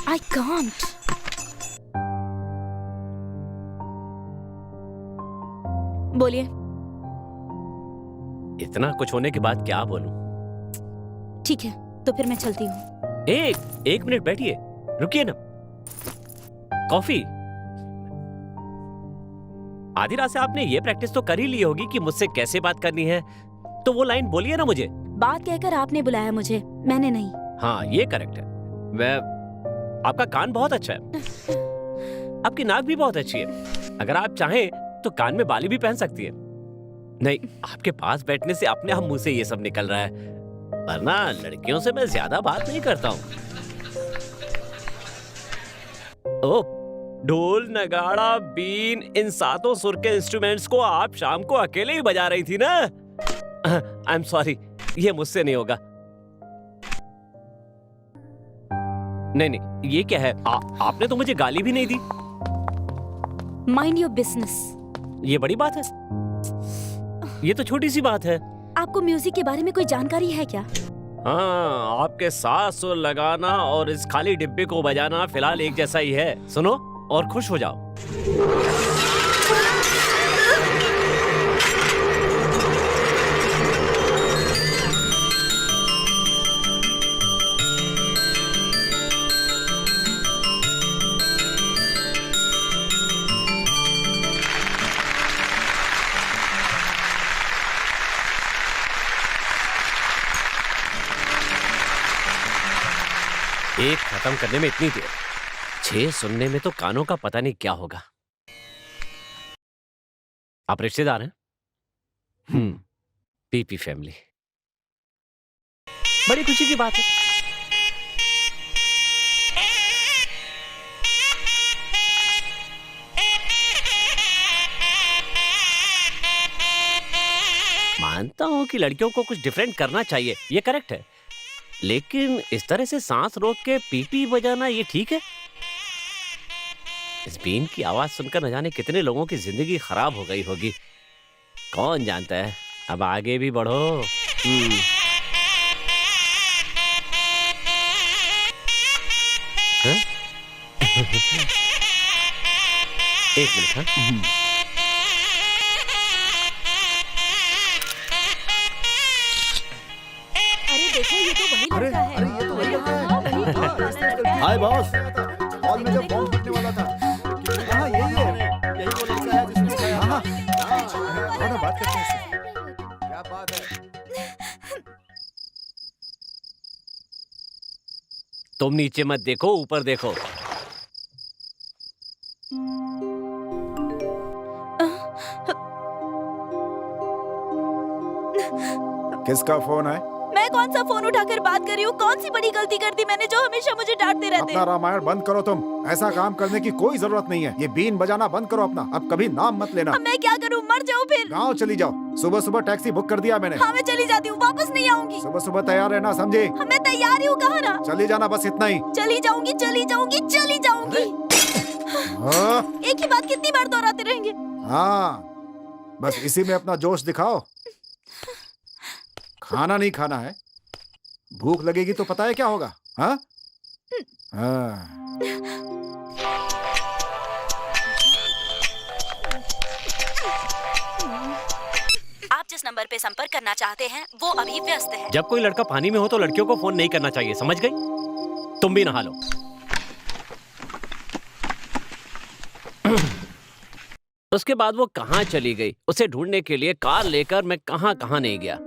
[SPEAKER 6] I can't. बोलिए।
[SPEAKER 1] इतना कुछ होने के बाद क्या बोलूं?
[SPEAKER 6] ठीक है, तो फिर मैं चलती हूँ।
[SPEAKER 1] एक मिनट बैठिए, रुकिए ना। कॉफी। आधी रात से आपने ये प्रैक्टिस तो कर ही ली होगी कि मुझसे कैसे बात करनी है, तो वो लाइन बोलिए ना मुझे।
[SPEAKER 6] बात कहकर आपने बुलाया मुझे, मैंने नहीं।
[SPEAKER 1] हाँ ये करेक्ट है। आपका कान बहुत अच्छा है, आपकी नाक भी बहुत अच्छी है। अगर आप चाहें तो कान में बाली भी पहन सकती है। नहीं, आपके पास बैठने से अपने आप मुंह से ये सब निकल रहा है, वरना लड़कियों से मैं ज्यादा बात नहीं करता हूँ। ओ, ढोल, नगाड़ा, बीन, इन सातों सुर के इंस्ट्रूमेंट्स को आप शाम को अकेले ही बजा रही थी ना? आई एम सॉरी, ये मुझसे नहीं होगा। नहीं, ये क्या है? आपने तो मुझे गाली भी नहीं दी।
[SPEAKER 6] Mind your business.
[SPEAKER 1] ये बड़ी बात है? ये तो छोटी सी बात है।
[SPEAKER 6] आपको म्यूजिक के बारे में कोई जानकारी है क्या?
[SPEAKER 1] हाँ, आपके साथ सुर लगाना और इस खाली डिब्बे को बजाना फिलहाल एक जैसा ही है। सुनो और खुश हो जाओ। एक खत्म करने में इतनी देर, 6 सुनने में तो कानों का पता नहीं क्या होगा। आप रिश्तेदार हैं? पीपी फैमिली, बड़ी खुशी की बात है। मानता हूं कि लड़कियों को कुछ डिफरेंट करना चाहिए, ये करेक्ट है, लेकिन इस तरह से सांस रोक के पीपी बजाना ये ठीक है? इस बीन की आवाज सुनकर न जाने कितने लोगों की जिंदगी खराब हो गई होगी, कौन जानता है। अब आगे भी बढ़ो। हाँ? एक मिनट। हाँ?
[SPEAKER 6] देखो ये तो वही लड़का है।
[SPEAKER 5] अरे ये तो वही लड़का है।
[SPEAKER 3] हाय बॉस।
[SPEAKER 5] हॉल में जब बॉम्ब फटने वाला था। हाँ यही है।
[SPEAKER 3] यही वो लड़का है जिसने बताया।
[SPEAKER 5] हाँ हाँ बात करते हैं इससे।
[SPEAKER 3] क्या बात है?
[SPEAKER 1] तुम नीचे मत देखो, ऊपर देखो।
[SPEAKER 5] किसका फोन है?
[SPEAKER 6] मैं कौन सा फोन उठाकर बात कर रही हूँ? कौन सी बड़ी गलती कर दी मैंने जो हमेशा मुझे डांटते रहते
[SPEAKER 5] अपना रामायण बंद करो तुम। ऐसा काम करने की कोई जरूरत नहीं है। ये बीन बजाना बंद करो अपना। अब कभी नाम मत लेना।
[SPEAKER 6] अब मैं क्या करूँ? मर जाऊँ फिर?
[SPEAKER 5] गाँव चली जाओ। सुबह सुबह टैक्सी बुक कर दिया मैंने।
[SPEAKER 6] हाँ मैं चली जाती हूँ, वापस नहीं आऊंगी।
[SPEAKER 5] सुबह सुबह तैयार रहना, समझे?
[SPEAKER 6] हाँ, मैं तैयार ही हूँ, कहाँ ना?
[SPEAKER 5] चली जाना, बस इतना ही।
[SPEAKER 6] चली जाऊंगी, चली जाऊंगी, चली जाऊंगी।
[SPEAKER 5] हाँ
[SPEAKER 6] एक ही बात कितनी बार दोहराते रहेंगे?
[SPEAKER 5] हाँ, बस इसी में अपना जोश दिखाओ। खाना नहीं खाना है, भूख लगेगी तो पता है क्या होगा? हाँ? हाँ।
[SPEAKER 6] आप जिस नंबर पे संपर्क करना चाहते हैं वो अभी व्यस्त है।
[SPEAKER 1] जब कोई लड़का पानी में हो तो लड़कियों को फोन नहीं करना चाहिए, समझ गई? तुम भी नहा लो। उसके बाद वो कहाँ चली गई, उसे ढूंढने के लिए कार लेकर मैं कहाँ कहाँ नहीं गया।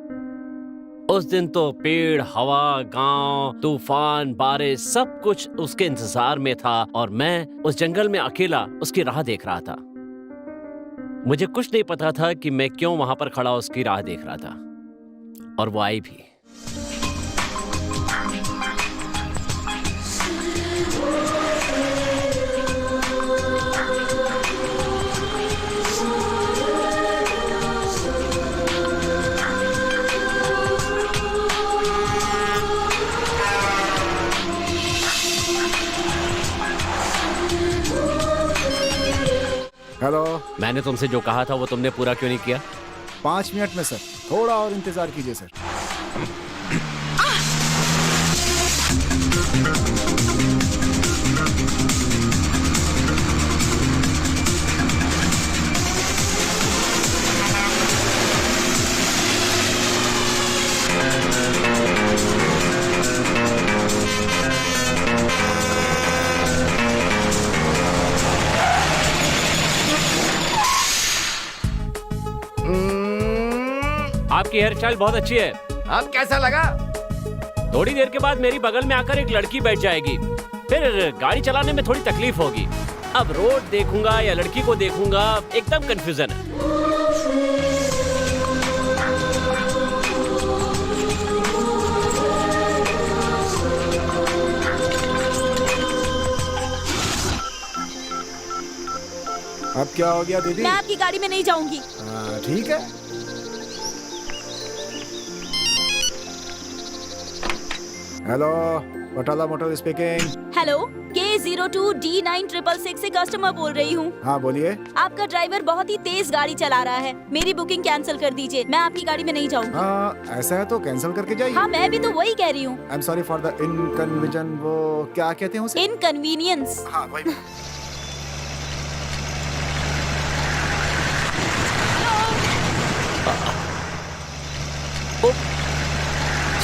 [SPEAKER 1] उस दिन तो पेड़, हवा, गांव, तूफान, बारिश सब कुछ उसके इंतजार में था और मैं उस जंगल में अकेला उसकी राह देख रहा था। मुझे कुछ नहीं पता था कि मैं क्यों वहां पर खड़ा उसकी राह देख रहा था, और वो आई भी।
[SPEAKER 5] हेलो।
[SPEAKER 3] मैंने तुमसे जो कहा था वो तुमने पूरा क्यों नहीं किया?
[SPEAKER 5] 5 मिनट में सर, थोड़ा और इंतजार कीजिए सर।
[SPEAKER 1] आपकी हेयर स्टाइल बहुत अच्छी है।
[SPEAKER 4] अब कैसा लगा?
[SPEAKER 1] थोड़ी देर के बाद मेरी बगल में आकर एक लड़की बैठ जाएगी, फिर गाड़ी चलाने में थोड़ी तकलीफ होगी। अब रोड देखूंगा या लड़की को देखूंगा, एकदम कंफ्यूजन है।
[SPEAKER 5] अब क्या हो गया दीदी?
[SPEAKER 6] मैं आपकी गाड़ी में नहीं जाऊंगी।
[SPEAKER 5] ठीक है। Hello. Batala motor speaking.
[SPEAKER 6] Hello, K02D9666 से कस्टमर बोल रही हूँ।
[SPEAKER 5] हाँ बोलिए।
[SPEAKER 6] आपका ड्राइवर बहुत ही तेज गाड़ी चला रहा है, मेरी बुकिंग कैंसिल कर दीजिए, मैं आपकी गाड़ी में नहीं जाऊँगी।
[SPEAKER 5] हाँ ऐसा है तो कैंसिल करके जाइए।
[SPEAKER 6] हाँ मैं भी तो वही कह रही हूँ।
[SPEAKER 5] I am sorry for the inconvenience. वो क्या कहते हैं उसे?
[SPEAKER 6] इनकन्वीनियंस।
[SPEAKER 5] हाँ वही।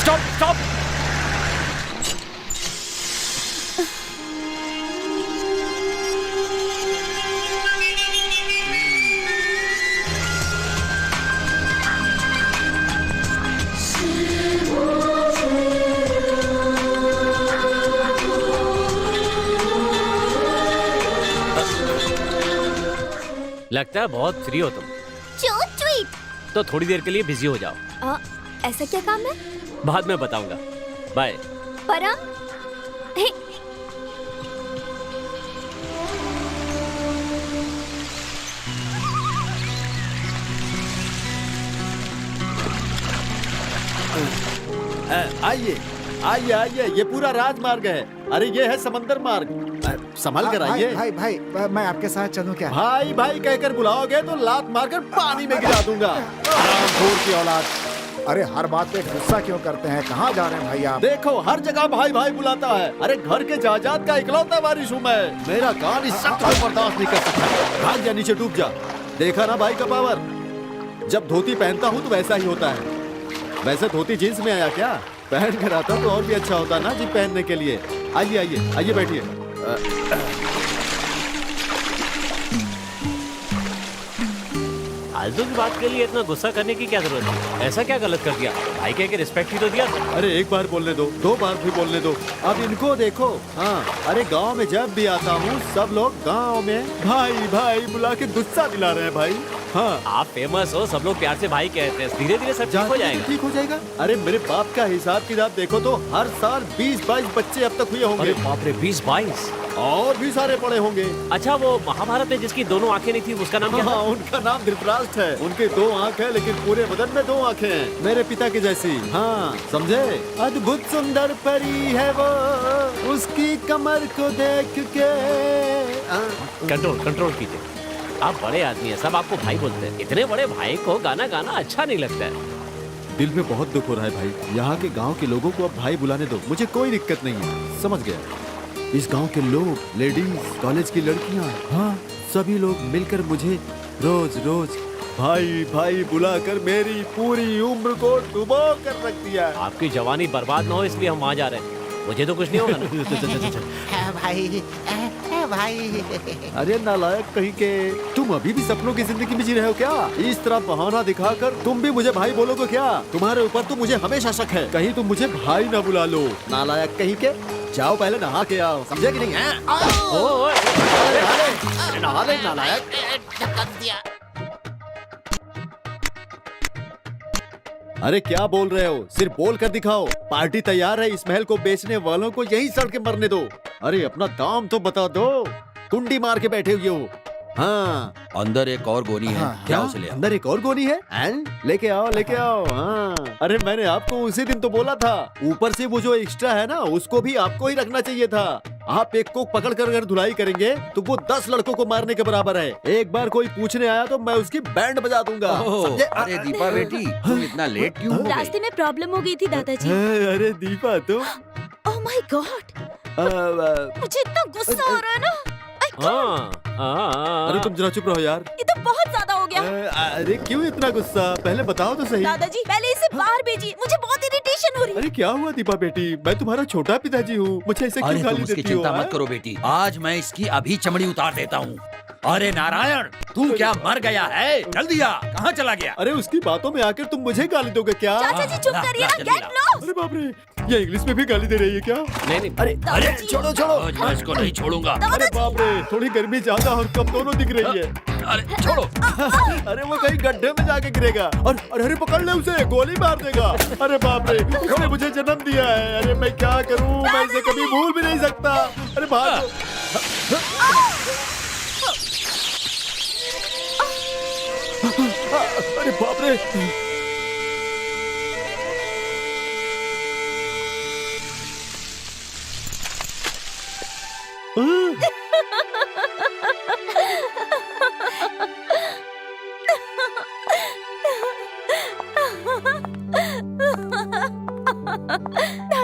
[SPEAKER 1] Stop stop. लगता है बहुत फ्री हो तुम,
[SPEAKER 2] So sweet।
[SPEAKER 1] तो थोड़ी देर के लिए बिजी हो जाओ।
[SPEAKER 2] ऐसा क्या काम है?
[SPEAKER 1] बाद में बताऊंगा। बाय।
[SPEAKER 2] परम, हे,
[SPEAKER 3] आइए आइए आइए, ये पूरा राजमार्ग है। अरे ये है समंदर मार्ग। संभल कर आइए।
[SPEAKER 5] भाई भाई मैं आपके साथ चलूं क्या?
[SPEAKER 3] भाई भाई कहकर बुलाओगे तो लात मारकर पानी में गिरा दूंगा।
[SPEAKER 5] हरामखोर की औलाद। अरे हर बात पे गुस्सा क्यों करते हैं? कहाँ जा रहे हैं भाई आप?
[SPEAKER 3] देखो हर जगह भाई भाई बुलाता है। अरे घर के जायदाद का इकलौता वारिस हूँ मैं। मेरा कान इस सख्त को बर्दाश्त नहीं कर सकता। भाग जा, नीचे डूब जा। देखा ना भाई का पावर। जब धोती पहनता हूँ तो वैसा ही होता है। वैसे धोती जींस में आया क्या? पहन कर आता तो और भी अच्छा होता ना जी पहनने के लिए। आइए आइए आइए बैठिए।
[SPEAKER 1] फालतू की बात के लिए इतना गुस्सा करने की क्या जरूरत है? ऐसा क्या गलत कर दिया? भाई कह के रिस्पेक्ट ही तो दिया था।
[SPEAKER 3] अरे एक बार बोलने दो, दो बार भी बोलने दो। अब इनको देखो। हाँ अरे गांव में जब भी आता हूँ सब लोग गांव में भाई भाई बुला के गुस्सा दिला रहे हैं भाई। हाँ
[SPEAKER 1] आप फेमस हो, सब लोग प्यार से भाई कहते हैं, धीरे धीरे सब ठीक हो जाएगा।
[SPEAKER 3] ठीक हो जाएगा। अरे मेरे बाप का हिसाब किताब देखो तो हर साल 20-22 बच्चे अब तक हुए होंगे।
[SPEAKER 1] अरे बाप रे, 20-22
[SPEAKER 3] और भी सारे पड़े होंगे।
[SPEAKER 1] अच्छा वो महाभारत में जिसकी दोनों आंखें नहीं थी उसका नाम क्या था?
[SPEAKER 3] हाँ उनका नाम धृतराष्ट्र है। उनके 2 आँख है लेकिन पूरे बदन में 2 आँखें हैं, मेरे पिता की जैसी। हाँ समझे? अद्भुत सुंदर परी है वो, उसकी कमर को देख के।
[SPEAKER 1] कंट्रोल कंट्रोल कीजिए। आप बड़े आदमी हैं, सब आपको भाई बोलते हैं। इतने बड़े भाई को गाना गाना अच्छा नहीं लगता है।
[SPEAKER 3] दिल में बहुत दुख हो रहा है भाई। यहाँ के गांव के लोगों को अब भाई बुलाने दो, मुझे कोई दिक्कत नहीं है। समझ गया? इस गांव के लोग, लेडीज, कॉलेज की लड़कियाँ, हाँ सभी लोग मिलकर मुझे रोज रोज भाई भाई बुलाकर मेरी पूरी उम्र को डुबो कर रख दिया है।
[SPEAKER 1] आपकी जवानी बर्बाद ना हो इसलिए हम वहाँ जा रहे हैं। मुझे तो कुछ नहीं होगा ना।
[SPEAKER 7] भाई भाई।
[SPEAKER 3] अरे नालायक कहीं के, तुम अभी भी सपनों की जिंदगी में जी रहे हो क्या? इस तरह बहाना दिखाकर तुम भी मुझे भाई बोलोगे क्या? तुम्हारे ऊपर तो मुझे हमेशा शक है, कहीं तुम मुझे भाई ना बुला लो। नालायक कहीं के, जाओ पहले नहा के आओ, समझे कि नहीं है? नहा ले नालायक। अरे क्या बोल रहे हो? सिर्फ बोल कर दिखाओ। पार्टी तैयार है, इस महल को बेचने वालों को यही सड़ के मरने दो। अरे अपना दाम तो बता दो, कुंडी मार के बैठे हुए हो। हाँ
[SPEAKER 4] अंदर एक और गोनी है, क्या उसे ले आओ।
[SPEAKER 3] अंदर एक और गोनी है? लेके आओ लेके आओ। हाँ अरे मैंने आपको उसी दिन तो बोला था, ऊपर से वो जो एक्स्ट्रा है ना उसको भी आपको ही रखना चाहिए था। आप एक को पकड़ कर अगर धुलाई करेंगे तो वो 10 लड़कों को मारने के बराबर है। एक बार कोई पूछने आया तो मैं उसकी बैंड बजा दूंगा। समझे?
[SPEAKER 4] अरे दीपा बेटी, तुम इतना लेट क्यों हो गई?
[SPEAKER 6] रास्ते में प्रॉब्लम हो गई थी दादाजी।
[SPEAKER 3] अरे दीपा तुम।
[SPEAKER 6] ओह माय गॉड, मुझे इतना गुस्सा हो रहा है ना।
[SPEAKER 3] अरे तुम जरा चुप रहो यार।
[SPEAKER 6] ये तो बहुत ज्यादा हो गया।
[SPEAKER 3] अरे क्यों इतना गुस्सा? पहले बताओ तो सही।
[SPEAKER 6] दादाजी पहले इसे बाहर भेजिए, मुझे बहुत इरिटेशन हो रही है।
[SPEAKER 3] अरे क्या हुआ दीपा बेटी? मैं तुम्हारा छोटा पिताजी हूँ, मुझे ऐसे क्यों
[SPEAKER 9] अरे
[SPEAKER 3] गाली
[SPEAKER 9] तुम उसकी
[SPEAKER 3] देती हो?
[SPEAKER 9] चिंता मत करो बेटी, आज मैं इसकी अभी चमड़ी उतार देता हूँ। अरे नारायण, तू क्या मर गया है? जल्दी आ, कहाँ चला गया?
[SPEAKER 3] अरे उसकी बातों में आकर तुम मुझे गाली दोगे क्या?
[SPEAKER 6] चाचा जी चुप करिए ना, गेट लॉस्ट।
[SPEAKER 3] अरे बाप रे, ये इंग्लिश में भी गाली दे रही है क्या?
[SPEAKER 1] नहीं नहीं,
[SPEAKER 3] अरे अरे छोड़ो छोड़ो।
[SPEAKER 9] आज मैं इसको नहीं छोड़ूंगा।
[SPEAKER 3] अरे बाप रे, थोड़ी गर्मी ज्यादा और कम दोनों दिख रही है।
[SPEAKER 9] अरे छोड़ो।
[SPEAKER 3] अरे वो कहीं गड्ढे में जाके गिरेगा। और अरे पकड़ ले उसे, गोली मार देगा। अरे बाप रे, उसने मुझे जन्म दिया है। अरे मैं क्या करूं, मैं इसे कभी भूल भी नहीं सकता। अरे भागो। अरे बाप रे,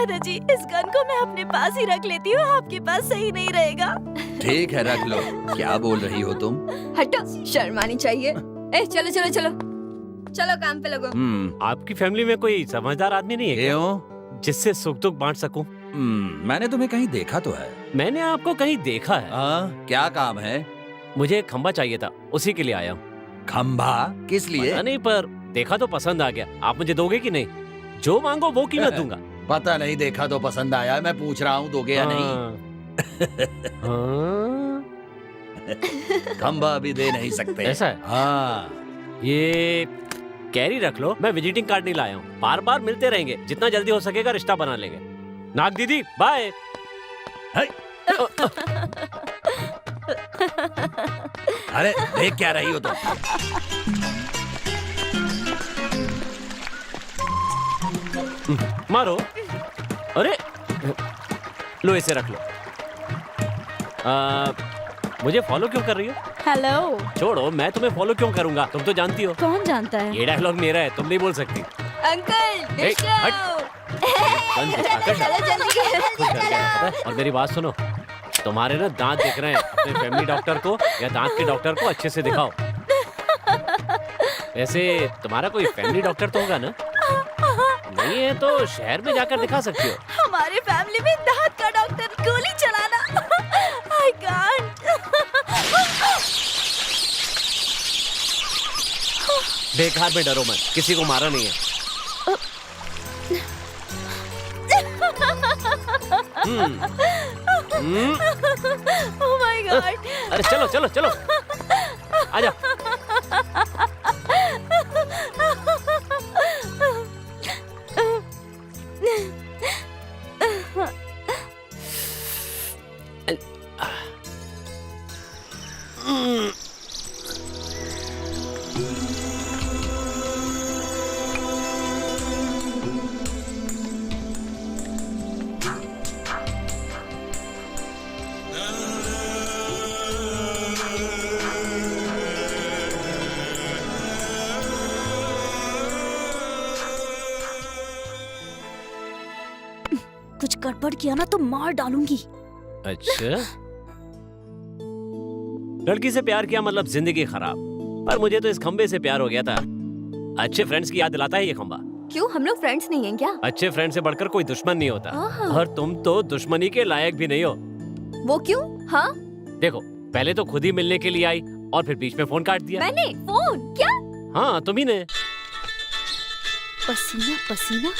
[SPEAKER 6] दादाजी, इस गन को मैं अपने पास ही रख लेती हूँ, आपके पास सही नहीं रहेगा।
[SPEAKER 9] ठीक है, रख लो। क्या बोल रही हो तुम?
[SPEAKER 2] हटो, शर्म आनी चाहिए। ए चलो चलो चलो चलो, काम पे लगो।
[SPEAKER 1] आपकी फैमिली में कोई समझदार आदमी नहीं है क्या?
[SPEAKER 9] क्यों?
[SPEAKER 1] जिससे सुख दुख बांट सकूं?
[SPEAKER 9] मैंने तुम्हें कहीं देखा तो है।
[SPEAKER 1] मैंने आपको कहीं देखा है।
[SPEAKER 9] क्या काम है?
[SPEAKER 1] मुझे एक खंबा चाहिए था, उसी के लिए आया हूँ।
[SPEAKER 9] खंबा? किस लिए?
[SPEAKER 1] पता नहीं, पर देखा तो पसंद आ गया। आप मुझे दोगे कि नहीं? जो मांगो वो कीमत दूंगा।
[SPEAKER 9] पता नहीं, देखा तो पसंद आया। मैं पूछ रहा हूँ दोगे या नहीं?
[SPEAKER 1] हाँ।
[SPEAKER 9] खंबा अभी दे नहीं सकते।
[SPEAKER 1] ऐसा है?
[SPEAKER 9] हाँ।
[SPEAKER 1] ये कैरी रख लो, मैं विजिटिंग कार्ड नहीं लाया हूँ। बार बार मिलते रहेंगे, जितना जल्दी हो सकेगा रिश्ता बना लेंगे। नाग दीदी बाय।
[SPEAKER 9] अरे देख क्या रही हो तुम?
[SPEAKER 1] मारो। अरे लो, इसे रख लो। मुझे फॉलो क्यों कर रही हो?
[SPEAKER 6] हेलो।
[SPEAKER 1] छोड़ो, मैं तुम्हें फॉलो क्यों करूंगा? तुम तो जानती हो।
[SPEAKER 6] कौन जानता है?
[SPEAKER 1] ये डायलॉग मेरा है, तुम नहीं बोल सकती।
[SPEAKER 2] अंकल
[SPEAKER 1] ए, हट।
[SPEAKER 2] चलो जल्दी।
[SPEAKER 1] और मेरी बात सुनो, तुम्हारे ना दांत दिख रहे हैं। अपने फैमिली डॉक्टर को या दांत के डॉक्टर को अच्छे से दिखाओ। वैसे तुम्हारा कोई फैमिली डॉक्टर तो होगा ना? नहीं है तो शहर में जाकर दिखा सकती हो।
[SPEAKER 6] हमारे फैमिली में दांत का डॉक्टर, गोली चलाना। I can't.
[SPEAKER 1] बेकार में डरो मत, किसी को मारा नहीं है।
[SPEAKER 6] Oh my God.
[SPEAKER 1] अरे चलो चलो चलो, आजा।
[SPEAKER 6] कुछ गड़बड़ किया ना तो मार डालूंगी।
[SPEAKER 1] अच्छा, लड़की से प्यार किया मतलब जिंदगी खराब। पर मुझे तो इस खंबे से प्यार हो गया था। अच्छे फ्रेंड्स की याद दिलाता है ये खंबा।
[SPEAKER 2] क्यों, हम लोग फ्रेंड्स नहीं हैं क्या?
[SPEAKER 1] अच्छे फ्रेंड से बढ़कर कोई दुश्मन नहीं होता। और तुम तो दुश्मनी के लायक भी नहीं हो।
[SPEAKER 2] वो क्यों? हाँ,
[SPEAKER 1] देखो, पहले तो खुद ही मिलने के लिए आई और फिर बीच में फोन काट दिया।
[SPEAKER 2] मैंने फोन? क्या?
[SPEAKER 1] हाँ, तुम्ही ने।
[SPEAKER 6] पसीना पसीना।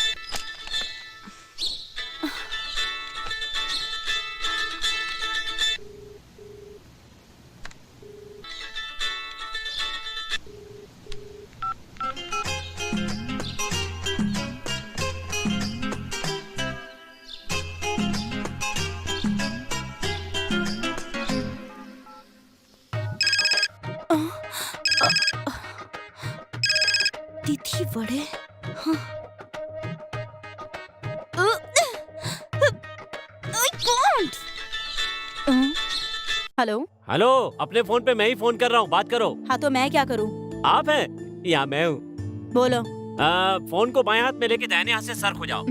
[SPEAKER 6] तिथि बड़े। हाँ। हेलो
[SPEAKER 1] हेलो, अपने फोन पे मैं ही फोन कर रहा हूँ, बात करो।
[SPEAKER 6] हाँ, तो मैं क्या करूँ?
[SPEAKER 1] आप हैं या मैं हूँ?
[SPEAKER 6] बोलो।
[SPEAKER 1] फोन को बाएं हाथ में लेके दाहिने हाथ से सर खुजाओ।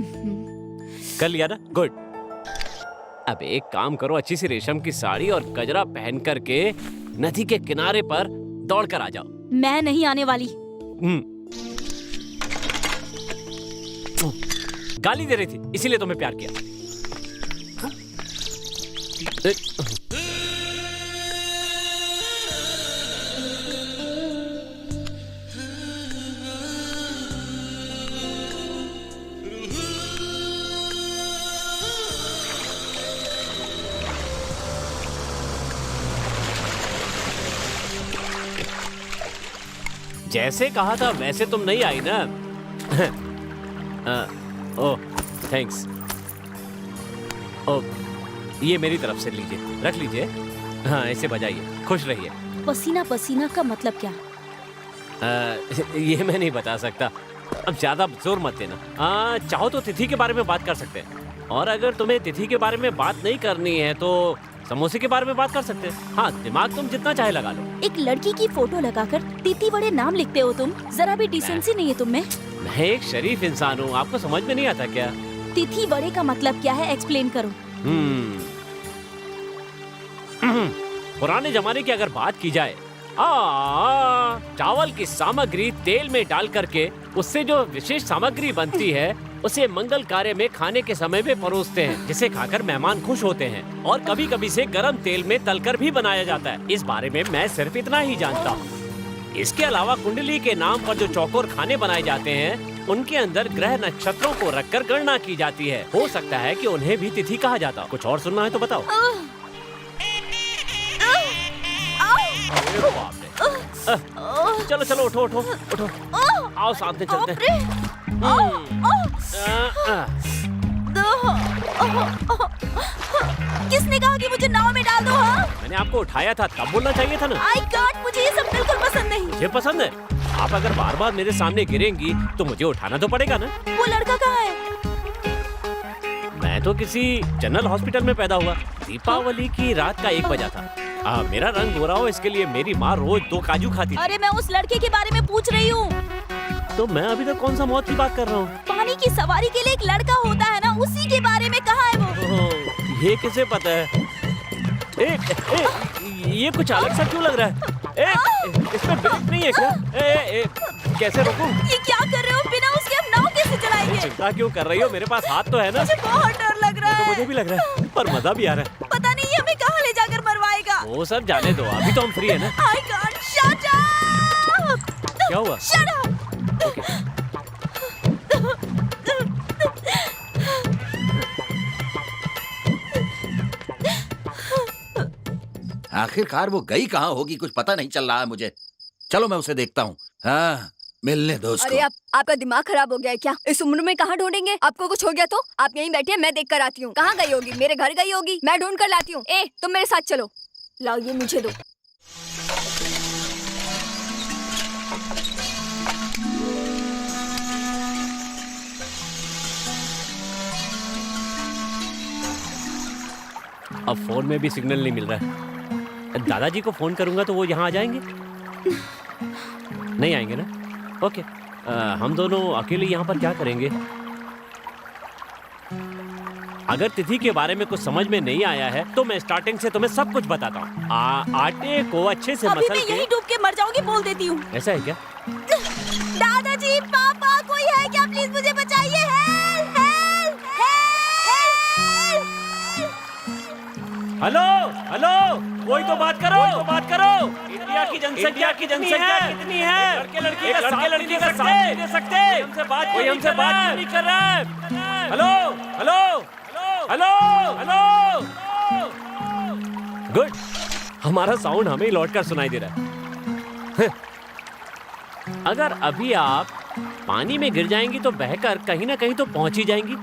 [SPEAKER 1] कर लिया ना? गुड। अब एक काम करो, अच्छी सी रेशम की साड़ी और गजरा पहन करके नदी के किनारे पर दौड़ कर आ जाओ।
[SPEAKER 6] मैं नहीं आने वाली।
[SPEAKER 1] गाली दे रही थी, इसीलिए तुम्हें प्यार किया। जैसे कहा था वैसे तुम नहीं आई ना? ओह, थैंक्स। ओह, ये मेरी तरफ से लीजिए, रख लीजिए। हाँ, ऐसे बजाइए, खुश रहिए।
[SPEAKER 6] पसीना पसीना का मतलब क्या?
[SPEAKER 1] ये मैं नहीं बता सकता। अब ज्यादा जोर मत देना। चाहो तो तिथि के बारे में बात कर सकते हैं, और अगर तुम्हें तिथि के बारे में बात नहीं करनी है तो समोसे के बारे में बात कर सकते हैं। हाँ, दिमाग तुम जितना चाहे लगा लो।
[SPEAKER 6] एक लड़की की फोटो लगाकर तिथि बड़े नाम लिखते हो तुम? जरा भी डिसेंसी नहीं है तुम में।
[SPEAKER 1] मैं एक शरीफ इंसान हूँ, आपको समझ में नहीं आता क्या?
[SPEAKER 6] तिथि बड़े का मतलब क्या है, एक्सप्लेन करो।
[SPEAKER 1] पुराने जमाने की अगर बात की जाए, चावल की सामग्री तेल में डाल करके उससे जो विशेष सामग्री बनती है उसे मंगल कार्य में खाने के समय में परोसते हैं, जिसे खाकर मेहमान खुश होते हैं। और कभी कभी से गरम तेल में तलकर भी बनाया जाता है। इस बारे में मैं सिर्फ इतना ही जानता हूँ। इसके अलावा कुंडली के नाम पर जो चौकोर खाने बनाए जाते हैं उनके अंदर ग्रह नक्षत्रों को रखकर गणना की जाती है। हो सकता है कि उन्हें भी तिथि कहा जाता हो। कुछ और सुनना है तो बताओ। अरे बाप रे। चलो चलो उठो उठो उठो, आओ साथ में चलते हैं।
[SPEAKER 6] किसने कहा कि मुझे नाव में डाल दो? हाँ?
[SPEAKER 1] मैंने आपको उठाया था, तब बोलना चाहिए था ना।
[SPEAKER 6] आई गॉड, मुझे ये सब बिल्कुल पसंद नहीं।
[SPEAKER 1] मुझे पसंद है। आप अगर बार बार मेरे सामने गिरेंगी तो मुझे उठाना तो पड़ेगा ना।
[SPEAKER 6] वो लड़का कहाँ है?
[SPEAKER 1] मैं तो किसी जनरल हॉस्पिटल में पैदा हुआ। दीपावली की रात का 1 बजा था। मेरा रंग गोरा हो इसके लिए मेरी माँ रोज 2 काजू खाती थी।
[SPEAKER 6] अरे मैं उस लड़के के बारे में पूछ रही हूँ।
[SPEAKER 1] तो मैं अभी तक कौन सा मौत की बात कर रहा हूँ?
[SPEAKER 6] पानी की सवारी के लिए एक लड़का होता है ना, उसी के बारे में कहा है वो।
[SPEAKER 1] ये किसे पता है? ये कुछ अलग सा क्यों लग रहा है? इसमें ब्रेक नहीं है क्या? कैसे रोकूं?
[SPEAKER 6] ये क्या कर रहे हो? बिना उसके हम नाव कैसे चलाएंगे?
[SPEAKER 1] चिंता क्यों कर रही हो? मेरे पास हाथ तो है ना।
[SPEAKER 6] मुझे बहुत डर लग रहा है।
[SPEAKER 1] तो मुझे भी लग रहा है, पर मजा भी आ रहा है।
[SPEAKER 6] पता नहीं हमें कहाँ ले जाकर मरवाएगा।
[SPEAKER 1] वो सब जाने दो, अभी तो हम फ्री है ना।
[SPEAKER 6] I can't shut up!
[SPEAKER 1] क्या हुआ?
[SPEAKER 6] Shut up!
[SPEAKER 9] आखिरकार वो गई कहाँ होगी, कुछ पता नहीं चल रहा है मुझे। चलो मैं उसे देखता हूँ। हाँ, मिलने दो उसको।
[SPEAKER 2] अरे आपका दिमाग खराब हो गया है क्या? इस उम्र में कहाँ ढूंढेंगे? आपको कुछ हो गया तो आप यहीं बैठे, मैं देख कर आती हूँ। कहाँ गई होगी? मेरे घर गई होगी, मैं ढूंढ कर लाती हूँ। तुम मेरे साथ चलो। लाओ ये मुझे दो।
[SPEAKER 1] अब फोन में भी सिग्नल नहीं मिल रहा है। दादाजी को फोन करूंगा तो वो यहाँ आ जाएंगे? नहीं आएंगे ना? ओके। हम दोनों अकेले यहाँ पर क्या करेंगे? अगर तिथि के बारे में कुछ समझ में नहीं आया है तो मैं स्टार्टिंग से तुम्हें सब कुछ बताता हूँ। आटे को अच्छे से
[SPEAKER 6] अभी
[SPEAKER 1] मसल
[SPEAKER 6] मैं
[SPEAKER 1] के।
[SPEAKER 6] यहीं डूब के मर जाऊंगी, बोल देती हूँ।
[SPEAKER 1] ऐसा है क्या?
[SPEAKER 6] दादाजी, पापा, कोई है क्या? प्लीज मुझे बचाइए। Help help help.
[SPEAKER 1] Hello hello, कोई तो बात करो, इंडिया की जनसंख्या कितनी है? लड़के का साथ नहीं दे सकते। कोई हमसे बात क्यों नहीं कर रहा है? Hello hello hello hello. Good, हमारा साउंड हमें ही लौटकर सुनाई दे रहा है। अगर अभी आप पानी में गिर जाएंगी तो बहकर कहीं ना कहीं तो पहुंच ही जाएंगी।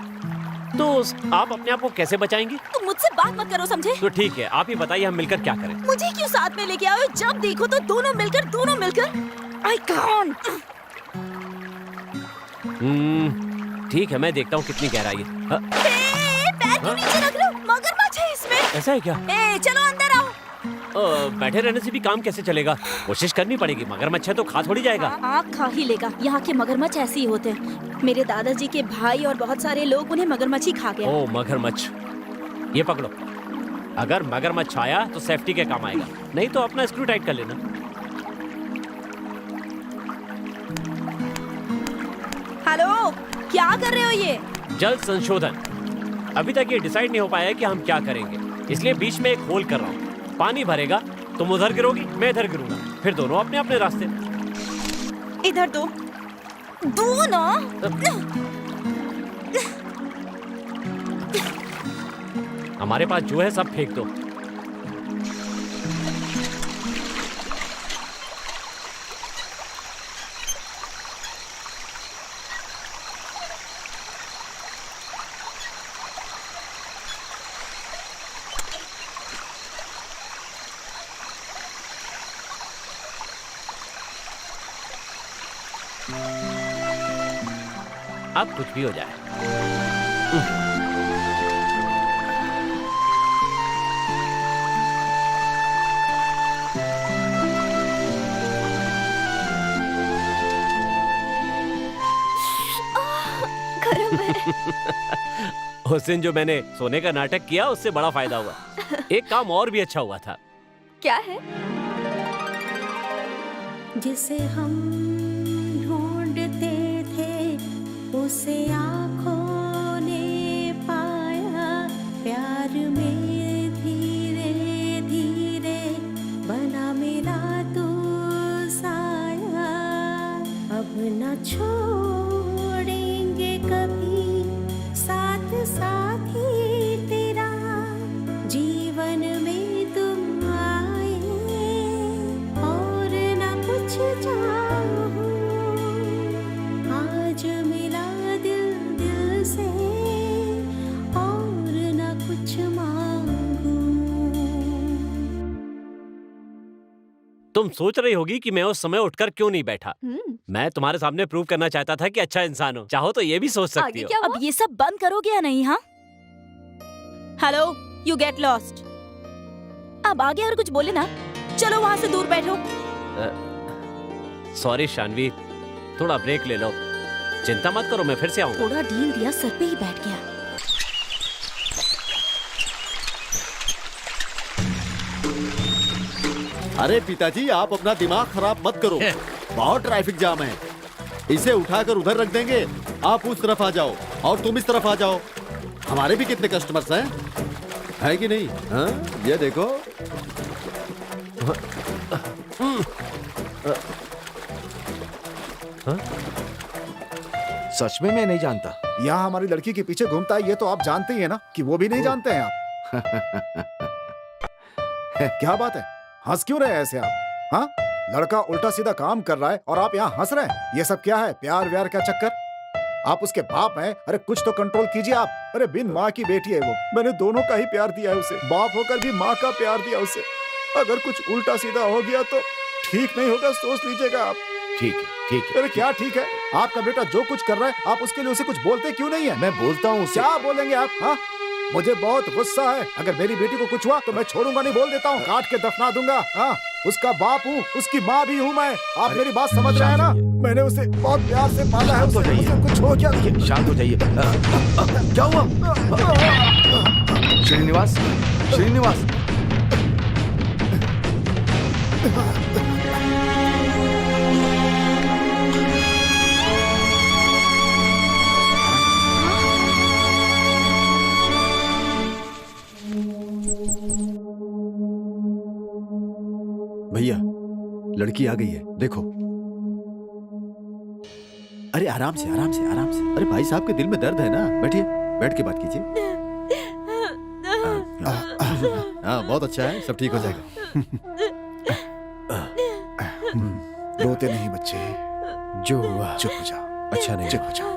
[SPEAKER 1] तो आप अपने आप को कैसे बचाएंगी?
[SPEAKER 6] तुम मुझसे बात मत करो, समझे?
[SPEAKER 1] तो ठीक है, आप ही बताइए हम मिलकर क्या करें।
[SPEAKER 6] मुझे क्यों साथ में लेके आओ? जब देखो तो दोनों मिलकर। I can't.
[SPEAKER 1] ठीक है, मैं देखता हूँ कितनी गहराई है।
[SPEAKER 6] पैर क्यों नीचे रख रहे हो? मगरमच्छ है इसमें।
[SPEAKER 1] ऐसा है क्या?
[SPEAKER 6] चलो अंदर आओ।
[SPEAKER 1] बैठे रहने से भी काम कैसे चलेगा? कोशिश करनी पड़ेगी। मगरमच्छ है तो खा थोड़ी जाएगा।
[SPEAKER 6] खा ही लेगा। यहाँ के मगरमच्छ ऐसे ही होते हैं। मेरे दादाजी के भाई और बहुत सारे लोग उन्हें मगरमच्छ ही खा गया।
[SPEAKER 1] ओ मगरमच्छ, ये पकड़ो। अगर मगरमच्छ आया तो सेफ्टी के काम आएगा, नहीं तो अपना स्क्रू टाइट कर लेना।
[SPEAKER 6] हेलो, क्या कर रहे हो ये?
[SPEAKER 1] जल संशोधन। अभी तक ये डिसाइड नहीं हो पाया है कि हम क्या करेंगे, इसलिए बीच में एक होल कर रहा हूँ। पानी भरेगा, तुम उधर गिरोगी, मैं इधर गिरूंगा, फिर दोनों अपने अपने रास्ते।
[SPEAKER 6] इधर दो ना।
[SPEAKER 1] हमारे पास जो है सब फेंक दो। अब कुछ भी हो जाए।
[SPEAKER 2] गरम
[SPEAKER 1] उस दिन जो मैंने सोने का नाटक किया उससे बड़ा फायदा हुआ। एक काम और भी अच्छा हुआ था।
[SPEAKER 2] क्या है?
[SPEAKER 10] जिसे हम ढूंढते थे उसे आँखों ने पाया, प्यार में धीरे धीरे बना मेरा तू साया। अब न छोड़ेंगे कभी साथ साथ ही तेरा, जीवन में तुम आए और न कुछ चाहूं। आज मिला दिल दिल से और न कुछ मांगूं।
[SPEAKER 1] तुम सोच रही होगी कि मैं उस समय उठकर क्यों नहीं बैठा। मैं तुम्हारे सामने प्रूव करना चाहता था कि अच्छा इंसान हो। चाहो तो ये भी सोच सकती
[SPEAKER 2] आगे
[SPEAKER 1] हो।
[SPEAKER 2] क्या हुआ?
[SPEAKER 6] अब ये सब बंद करोगे या नहीं? हाँ, हेलो, यू गेट लॉस्ट। अब आगे और कुछ बोले ना, चलो वहाँ से दूर बैठो।
[SPEAKER 1] सॉरी शानवी, थोड़ा ब्रेक ले लो। चिंता मत करो, मैं फिर से आऊंगा।
[SPEAKER 6] थोड़ा ढील दिया, सर पे ही बैठ गया।
[SPEAKER 3] अरे पिताजी, आप अपना दिमाग खराब मत करो। बहुत ट्रैफिक जाम है। इसे उठाकर उधर रख देंगे, आप उस तरफ आ जाओ और तुम इस तरफ आ जाओ। हमारे भी कितने कस्टमर्स हैं, है कि नहीं? हाँ, ये देखो।
[SPEAKER 4] सच में मैं नहीं जानता।
[SPEAKER 5] यहाँ हमारी लड़की के पीछे घूमता है, ये तो आप जानते ही है ना कि वो भी नहीं जानते हैं आप। क्या बात है, हंस क्यों रहे हैं ऐसे आप? हाँ, लड़का उल्टा सीधा काम कर रहा है और आप यहाँ हंस रहे हैं। ये सब क्या है? प्यार व्यार का चक्कर? आप उसके बाप हैं, अरे कुछ तो कंट्रोल कीजिए आप। अरे बिन माँ की बेटी है वो, मैंने दोनों का ही प्यार दिया है उसे। बाप होकर भी माँ का प्यार दिया उसे। अगर कुछ उल्टा सीधा हो गया तो ठीक नहीं होगा, सोच लीजिएगा आप।
[SPEAKER 4] ठीक है, ठीक है।
[SPEAKER 5] अरे क्या ठीक है? आपका बेटा जो कुछ कर रहा है आप उसके लिए उसे कुछ बोलते क्यों नहीं है?
[SPEAKER 4] मैं बोलता हूँ उसे।
[SPEAKER 5] क्या बोलेंगे आप? हाँ, मुझे बहुत गुस्सा है। अगर मेरी बेटी को कुछ हुआ तो मैं छोड़ूंगा नहीं, बोल देता हूँ, काट के दफना दूंगा। हाँ, उसका बाप हूँ, उसकी माँ भी हूँ मैं। आप मेरी बात समझ रहे हैं ना? मैंने उसे बहुत प्यार से पाला है। उसे कुछ हो गया,
[SPEAKER 4] शांत हो जाइए। क्या हुआ? श्रीनिवास, श्रीनिवास।
[SPEAKER 3] भैया, लड़की आ गई है, देखो। अरे आराम से, आराम से, आराम से। अरे भाई साहब के दिल में दर्द है ना, बैठिए, बैठ के बात कीजिए। हाँ, बहुत अच्छा है, सब ठीक हो जाएगा।
[SPEAKER 5] रोते नहीं बच्चे,
[SPEAKER 3] जो हुआ
[SPEAKER 5] चुप हो जाओ।
[SPEAKER 3] अच्छा नहीं,
[SPEAKER 5] चुप हो जाओ।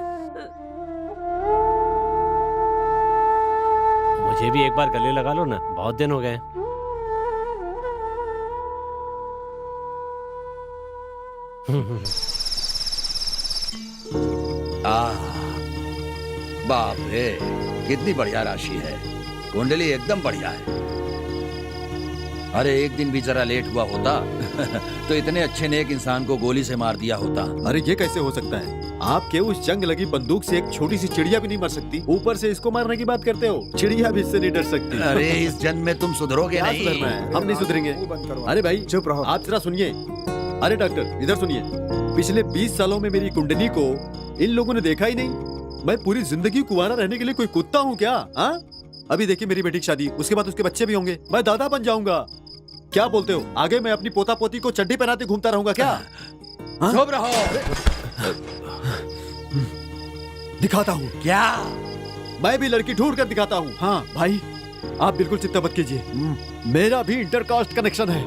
[SPEAKER 1] मुझे भी एक बार गले लगा लो ना, बहुत दिन हो गए।
[SPEAKER 9] बाप रे, कितनी बढ़िया राशि है। कुंडली एकदम बढ़िया है। अरे एक दिन भी जरा लेट हुआ होता तो इतने अच्छे नेक इंसान को गोली से मार दिया होता।
[SPEAKER 3] अरे ये कैसे हो सकता है? आपके उस जंग लगी बंदूक से एक छोटी सी चिड़िया भी नहीं मर सकती, ऊपर से इसको मारने की बात करते हो। चिड़िया भी इससे नहीं डर सकती।
[SPEAKER 9] अरे इस जन्म में तुम सुधरोगे
[SPEAKER 3] क्या
[SPEAKER 9] नहीं।
[SPEAKER 3] सुधरना है? हम नहीं सुधरेंगे।
[SPEAKER 5] बंद करो।
[SPEAKER 3] अरे भाई
[SPEAKER 5] चुप रहो।
[SPEAKER 3] आप जरा सुनिए। अरे डॉक्टर, इधर सुनिए। पिछले 20 सालों में मेरी कुंडली को इन लोगों ने देखा ही नहीं। मैं पूरी जिंदगी कुंवारा रहने के लिए कोई कुत्ता हूँ क्या? हाँ, अभी देखिए मेरी बेटी की शादी, उसके बाद उसके बच्चे भी होंगे, मैं दादा बन जाऊंगा। क्या बोलते हो? आगे मैं अपनी पोता पोती को चड्डी पहनाते घूमता रहूंगा क्या?
[SPEAKER 9] चुप रहो।
[SPEAKER 3] दिखाता हूँ।
[SPEAKER 9] क्या?
[SPEAKER 3] मैं भी लड़की ढूंढ कर दिखाता हूँ। हाँ भाई, आप बिल्कुल चिंता मत कीजिए, मेरा भी इंटरकास्ट कनेक्शन है।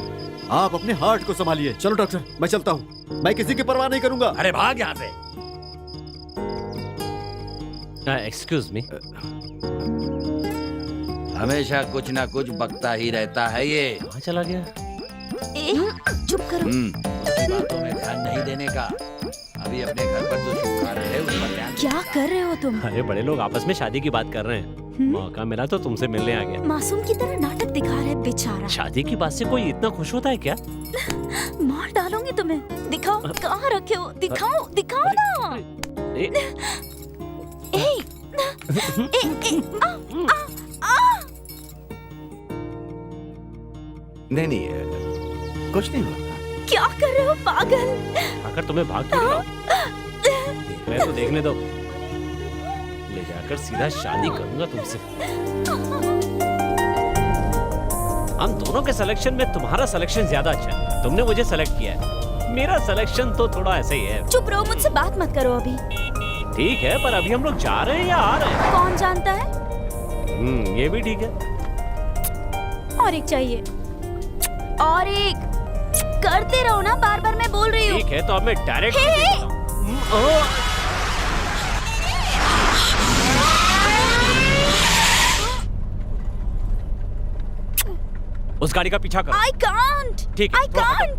[SPEAKER 3] आप अपने हार्ट को संभालिए। चलो डॉक्टर, मैं चलता हूँ, मैं किसी की परवाह नहीं करूंगा।
[SPEAKER 9] अरे भाग यहाँ से।
[SPEAKER 1] Excuse me.
[SPEAKER 9] हमेशा कुछ ना कुछ बकता ही रहता है ये।
[SPEAKER 1] कहाँ चला गया?
[SPEAKER 6] चुप करो।
[SPEAKER 9] उसकी बातों में ध्यान नहीं देने का। अभी अपने घर पर जो शुभ कार्य है उस पर ध्यान।
[SPEAKER 6] क्या कर रहे हो तुम?
[SPEAKER 1] अरे बड़े लोग आपस में शादी की बात कर रहे हैं। मौका मिला तो तुमसे मिलने आ गया।
[SPEAKER 6] मासूम की तरह नाटक दिखा रहा है बेचारा।
[SPEAKER 1] शादी की बात से कोई इतना खुश होता है क्या?
[SPEAKER 6] मार डालूंगी तुम्हें। दिखाओ कहाँ रखे हो, दिखाओ, दिखाओ ना।
[SPEAKER 4] नहीं नहीं, कुछ नहीं हुआ।
[SPEAKER 6] क्या कर रहे हो पागल?
[SPEAKER 1] आकर तुम्हें भाग क्यों रहा हूं? देख रहे तो देखने दो। ले जाकर सीधा शादी करूंगा तुमसे। हम दोनों के सिलेक्शन में तुम्हारा सिलेक्शन ज्यादा अच्छा है। तुमने मुझे सेलेक्ट किया है, मेरा सिलेक्शन तो थोड़ा ऐसे ही है।
[SPEAKER 6] चुप रहो, मुझसे बात मत करो अभी।
[SPEAKER 1] ठीक है, पर अभी हम लोग जा रहे हैं या आ रहे हैं?
[SPEAKER 6] कौन जानता है?
[SPEAKER 1] ये भी ठीक है।
[SPEAKER 6] और एक चाहिए, और एक। करते रहो ना, बार बार मैं बोल रही हूँ।
[SPEAKER 1] ठीक है, तो अब मैं डायरेक्ट उस गाड़ी का पीछा करो।
[SPEAKER 6] I can't.
[SPEAKER 1] ठीक है,
[SPEAKER 6] I can't.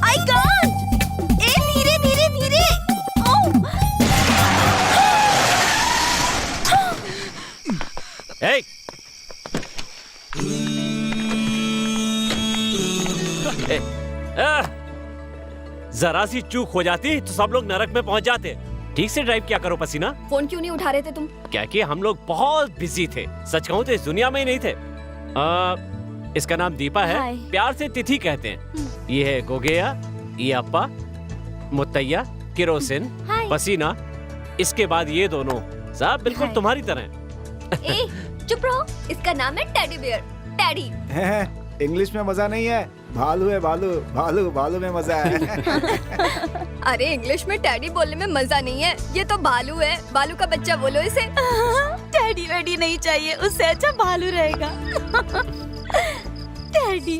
[SPEAKER 6] I can't. धीरे धीरे धीरे।
[SPEAKER 1] जरा सी चूक हो जाती तो सब लोग नरक में पहुंच जाते। ठीक से ड्राइव किया करो पसीना।
[SPEAKER 2] फोन क्यों नहीं उठा रहे थे तुम?
[SPEAKER 1] क्या कि हम लोग बहुत बिजी थे। सच कहूँ तो इस दुनिया में ही नहीं थे। इसका नाम दीपा है,
[SPEAKER 6] हाय।
[SPEAKER 1] प्यार से तिथि कहते हैं। ये है गोगेया, ये अप्पा, मुतैया, किरोसिन,
[SPEAKER 6] हाय।
[SPEAKER 1] पसीना। इसके बाद ये दोनों सब बिल्कुल
[SPEAKER 6] हाय।
[SPEAKER 1] तुम्हारी तरह हैं।
[SPEAKER 2] ए, चुप रहो। इसका नाम है टेडी बियर। टेडी।
[SPEAKER 5] इंग्लिश में मजा नहीं है, भालू है भालू, भालू भालू में मजा है।
[SPEAKER 2] अरे इंग्लिश में टेडी बोलने में मजा नहीं है, ये तो भालू है। भालू का बच्चा बोलो इसे।
[SPEAKER 6] टैडी वैडी नहीं चाहिए, उससे अच्छा भालू रहेगा। टैडी।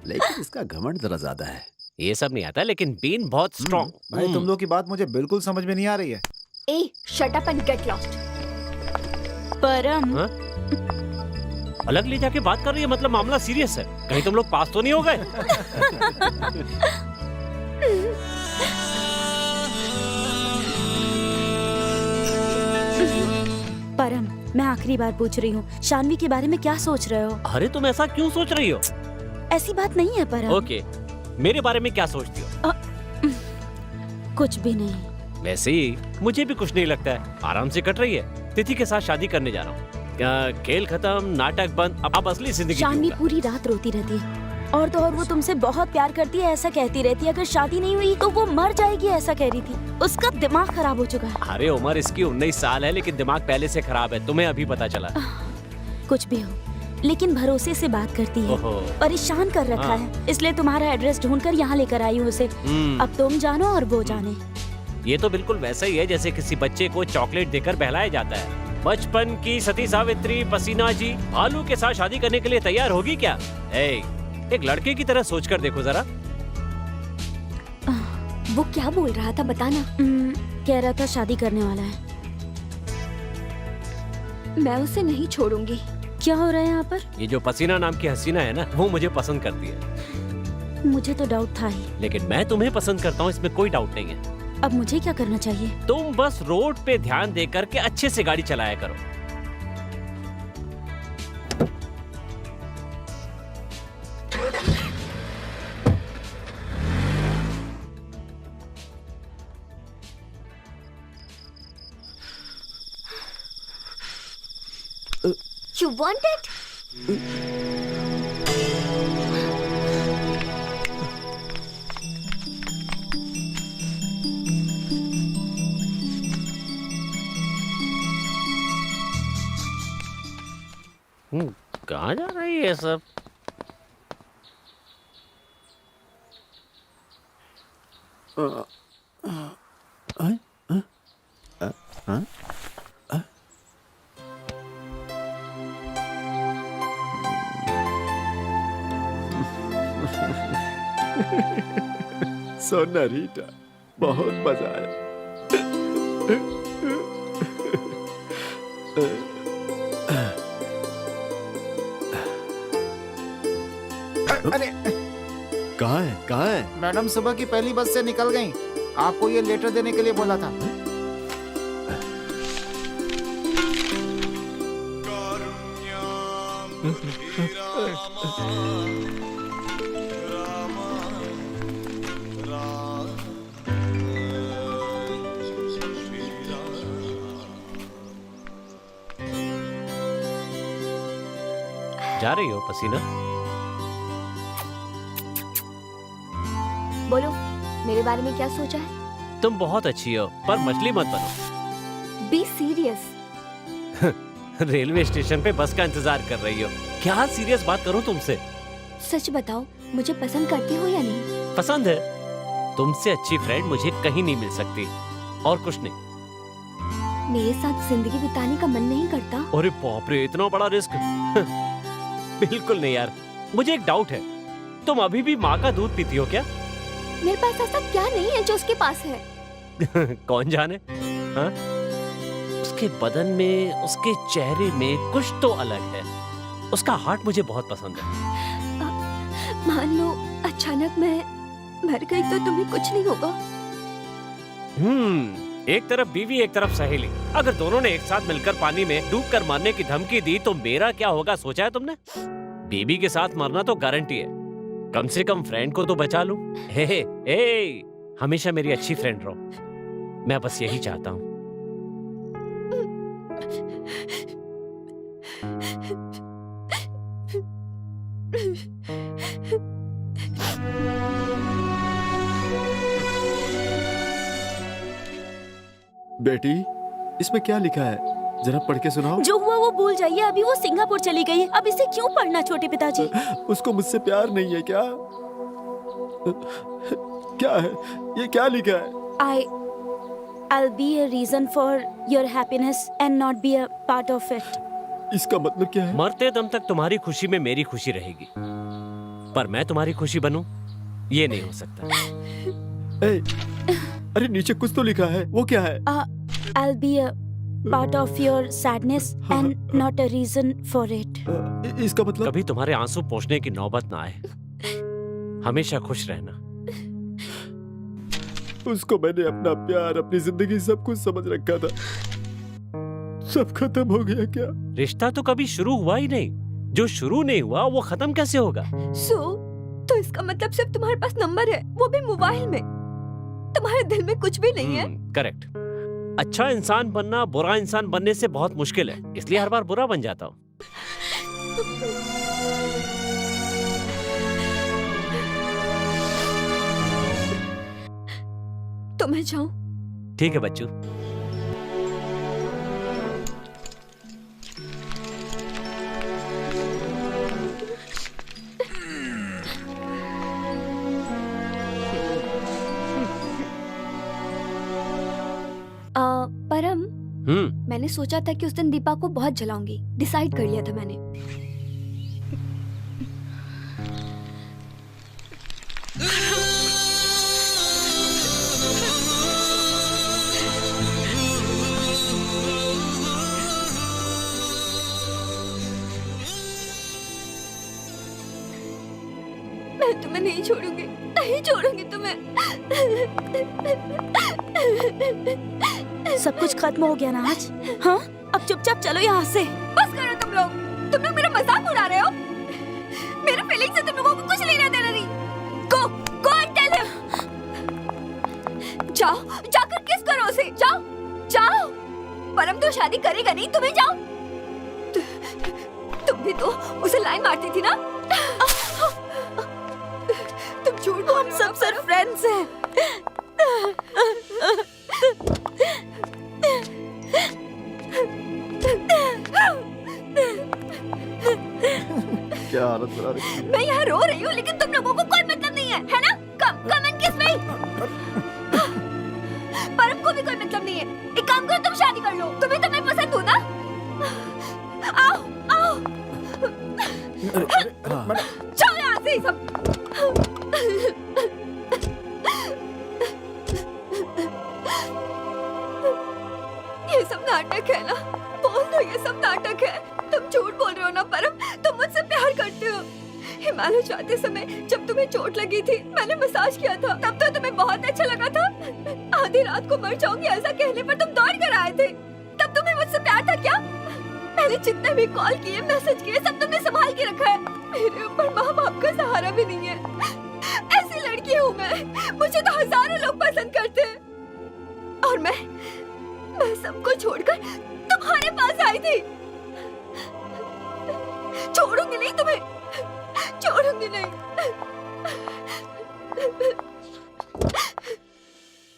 [SPEAKER 3] लेकिन इसका घमंड जरा ज्यादा है।
[SPEAKER 1] ये सब नहीं आता, लेकिन बीन बहुत स्ट्रॉन्ग।
[SPEAKER 5] भाई तुम लोग की बात मुझे बिल्कुल समझ में नहीं आ रही है।
[SPEAKER 2] ए, shut up and get lost.
[SPEAKER 6] Param.
[SPEAKER 1] हाँ? अलग ले जाके बात कर रही है, मतलब मामला सीरियस है। कहीं तुम लोग पास तो नहीं हो गए?
[SPEAKER 6] परम, मैं आखिरी बार पूछ रही हूँ, शानवी के बारे में क्या सोच रहे हो?
[SPEAKER 1] अरे तुम ऐसा क्यों सोच रही हो?
[SPEAKER 6] ऐसी बात नहीं है परम।
[SPEAKER 1] ओके, मेरे बारे में क्या सोचती हो?
[SPEAKER 6] कुछ भी नहीं।
[SPEAKER 1] वैसे ही मुझे भी कुछ नहीं लगता है, आराम से कट रही है। तिथि के साथ शादी करने जा रहा हूँ। खेल खत्म, नाटक बंद, अब असली जिंदगी
[SPEAKER 6] शानवी
[SPEAKER 1] जीऊंगा।
[SPEAKER 6] पूरी रात रोती रहती है, और तो और वो तुमसे बहुत प्यार करती है ऐसा कहती रहती है। अगर शादी नहीं हुई तो वो मर जाएगी ऐसा कह रही थी। उसका दिमाग खराब हो चुका है।
[SPEAKER 1] अरे उम्र इसकी 19 साल है, लेकिन दिमाग पहले से खराब है। तुम्हें अभी पता चला?
[SPEAKER 6] कुछ भी हो, लेकिन भरोसे से बात करती है।
[SPEAKER 1] ओहो।
[SPEAKER 6] परेशान कर रखा
[SPEAKER 1] हाँ।
[SPEAKER 6] है, इसलिए तुम्हारा एड्रेस ढूंढकर यहाँ लेकर आई हूँ उसे। अब तुम जानो और वो जाने।
[SPEAKER 1] ये तो बिल्कुल वैसा ही है जैसे किसी बच्चे को चॉकलेट देकर बहलाया जाता है। बचपन की सती सावित्री पसीना जी भालू के साथ शादी करने के लिए तैयार होगी क्या? एक लड़के की तरह सोचकर देखो जरा।
[SPEAKER 2] वो क्या बोल रहा था बताना।
[SPEAKER 6] कह रहा था शादी करने वाला है।
[SPEAKER 2] मैं उसे नहीं छोड़ूंगी।
[SPEAKER 6] क्या हो रहा है यहाँ पर?
[SPEAKER 1] ये जो पसीना नाम की हसीना है ना, वो मुझे पसंद करती है।
[SPEAKER 6] मुझे तो डाउट था ही।
[SPEAKER 1] लेकिन मैं तुम्हें पसंद करता हूँ, इसमें कोई डाउट नहीं है।
[SPEAKER 6] अब मुझे क्या करना चाहिए?
[SPEAKER 1] तुम बस रोड पे ध्यान दे करके अच्छे से गाड़ी चलाया करो।
[SPEAKER 2] You want it?
[SPEAKER 1] कहाँ जा रही है सब?
[SPEAKER 3] सोना रीटा, बहुत मजा आया।
[SPEAKER 5] अरे
[SPEAKER 3] कहाँ है, कहाँ है?
[SPEAKER 5] मैडम सुबह की पहली बस से निकल गई। आपको ये लेटर देने के लिए बोला था।
[SPEAKER 1] जा रही हो पसीना?
[SPEAKER 2] बोलो, मेरे बारे में क्या सोचा है?
[SPEAKER 1] तुम बहुत अच्छी हो, पर मछली मत बनो।
[SPEAKER 2] Be serious.
[SPEAKER 1] रेलवे स्टेशन पे बस का इंतजार कर रही हो। क्या सीरियस बात करूं तुमसे?
[SPEAKER 2] सच बताओ, मुझे पसंद करते हो या नहीं?
[SPEAKER 1] पसंद है। तुमसे अच्छी फ्रेंड मुझे कहीं नहीं मिल सकती। और कुछ नहीं।
[SPEAKER 2] मेरे साथ जिंदगी बिताने का मन नहीं करता?
[SPEAKER 1] अरे बाप रे, इतना बड़ा रिस्क। बिल्कुल नहीं यार। मुझे एक डाउट है, तुम अभी भी माँ का दूध पीती हो क्या?
[SPEAKER 2] मेरे पास ऐसा क्या नहीं है जो उसके पास है?
[SPEAKER 1] कौन जाने? हाँ? उसके बदन में, उसके चेहरे में कुछ तो अलग है। उसका हार्ट मुझे बहुत पसंद है।
[SPEAKER 2] मान लो अचानक मैं मर गई तो तुम्हें कुछ नहीं होगा?
[SPEAKER 1] एक तरफ बीवी, एक तरफ सहेली। अगर दोनों ने एक साथ मिलकर पानी में डूबकर मरने की धमकी दी तो मेरा क्या होगा, सोचा है तुमने? बीवी के साथ मरना तो गारंटी है। कम से कम फ्रेंड को तो बचा लूं। हे, हमेशा मेरी अच्छी फ्रेंड रहो। मैं बस यही चाहता हूँ।
[SPEAKER 3] बेटी, इसमें क्या लिखा है? जरा पढ़ के सुनाओ।
[SPEAKER 6] जो हुआ वो भूल जाइए। अभी वो सिंगापुर चली गई है, अब इसे क्यों पढ़ना छोटे पिताजी?
[SPEAKER 3] उसको मुझसे प्यार नहीं है क्या? क्या है ये? क्या लिखा है?
[SPEAKER 6] I'll be a reason for your happiness and not be a part of it.
[SPEAKER 3] इसका मतलब क्या है?
[SPEAKER 1] मरते दम तक तुम्हारी खुशी में मेरी खुशी रहेगी, पर मैं तुम्हारी खुशी बनूं, ये नहीं हो सकता।
[SPEAKER 3] अरे नीचे कुछ तो लिखा है, वो क्या है?
[SPEAKER 6] I'll be a part of your sadness and not a reason for it.
[SPEAKER 3] इसका मतलब?
[SPEAKER 1] कभी तुम्हारे आंसू पोंछने की नौबत ना आए। हमेशा खुश रहना।
[SPEAKER 3] उसको मैंने अपना प्यार, अपनी जिंदगी सब कुछ समझ रखा था। सब खत्म हो गया क्या?
[SPEAKER 1] रिश्ता तो कभी शुरू हुआ ही नहीं। जो शुरू नहीं हुआ वो खत्म कैसे होगा?
[SPEAKER 2] तो इसका मतलब सिर्फ तुम्हारे पास नंबर है, वो भी मोबाइल में। तुम्हारे दिल में कुछ भी नहीं है।
[SPEAKER 1] करेक्ट। अच्छा इंसान बनना बुरा इंसान बनने से बहुत मुश्किल है, इसलिए हर बार बुरा बन जाता हूँ।
[SPEAKER 2] तो मैं जाऊं?
[SPEAKER 1] ठीक है बच्चू।
[SPEAKER 2] परम, मैंने सोचा था कि उस दिन दीपा को बहुत जलाऊंगी। डिसाइड कर लिया था मैंने। मैं तुम्हें नहीं छोड़ूंगी, नहीं छोड़ूंगी तुम्हें।
[SPEAKER 6] सब कुछ खत्म हो गया ना आज? हाँ, अब चुपचाप चलो यहाँ से।
[SPEAKER 2] बस करो तुम लोग मेरा मजाक उड़ा रहे हो। मेरे फीलिंग से तुम लोगों को कुछ लेना देना नहीं। Go and tell him. जाओ, जाकर किस करो उसे। जाओ। परम तो शादी करेगा नहीं, तुम्हें जाओ। तुम भी तो उसे लाइन मारती थी ना। तुम झूठ बोल,
[SPEAKER 6] हम सब सिर्फ फ्रेंड्स हैं।
[SPEAKER 3] क्या हालत बना रखी है?
[SPEAKER 2] मैं यहाँ रो रही हूँ, लेकिन तुम लोगों को कोई मतलब नहीं है ना? कम एंड किस मी। परम को भी कोई मतलब नहीं है। एक काम करो, तुम शादी कर लो। तुम्हें तो मैं पसंद हूँ ना। आओ। जाओ यहाँ से सब। ये सब नाटक है ना? बोल दो, ये सब नाटक है। तुम झूठ बोल रहे हो ना परम? तुम मुझसे प्यार करते हो। हिमालय जाते समय जब तुम्हें चोट लगी थी, मैंने मसाज किया था। तब तो तुम्हें बहुत अच्छा लगा था। आधी रात को मर जाऊंगी ऐसा कहने पर तुम दौड़ कर आए थे। तब तुम्हें मुझसे प्यार था क्या? मैंने जितने भी कॉल किए, मैसेज किए, सब तुमने संभाल के रखा है। मेरे ऊपर माँ बाप का सहारा भी नहीं है। ऐसी लड़की हूँ मैं। मुझे तो हजारों लोग पसंद करते हैं, और मैं सबको छोड़कर तुम्हारे पास आई थी। छोड़ूंगी नहीं, तुम्हें, छोड़ूंगी नहीं।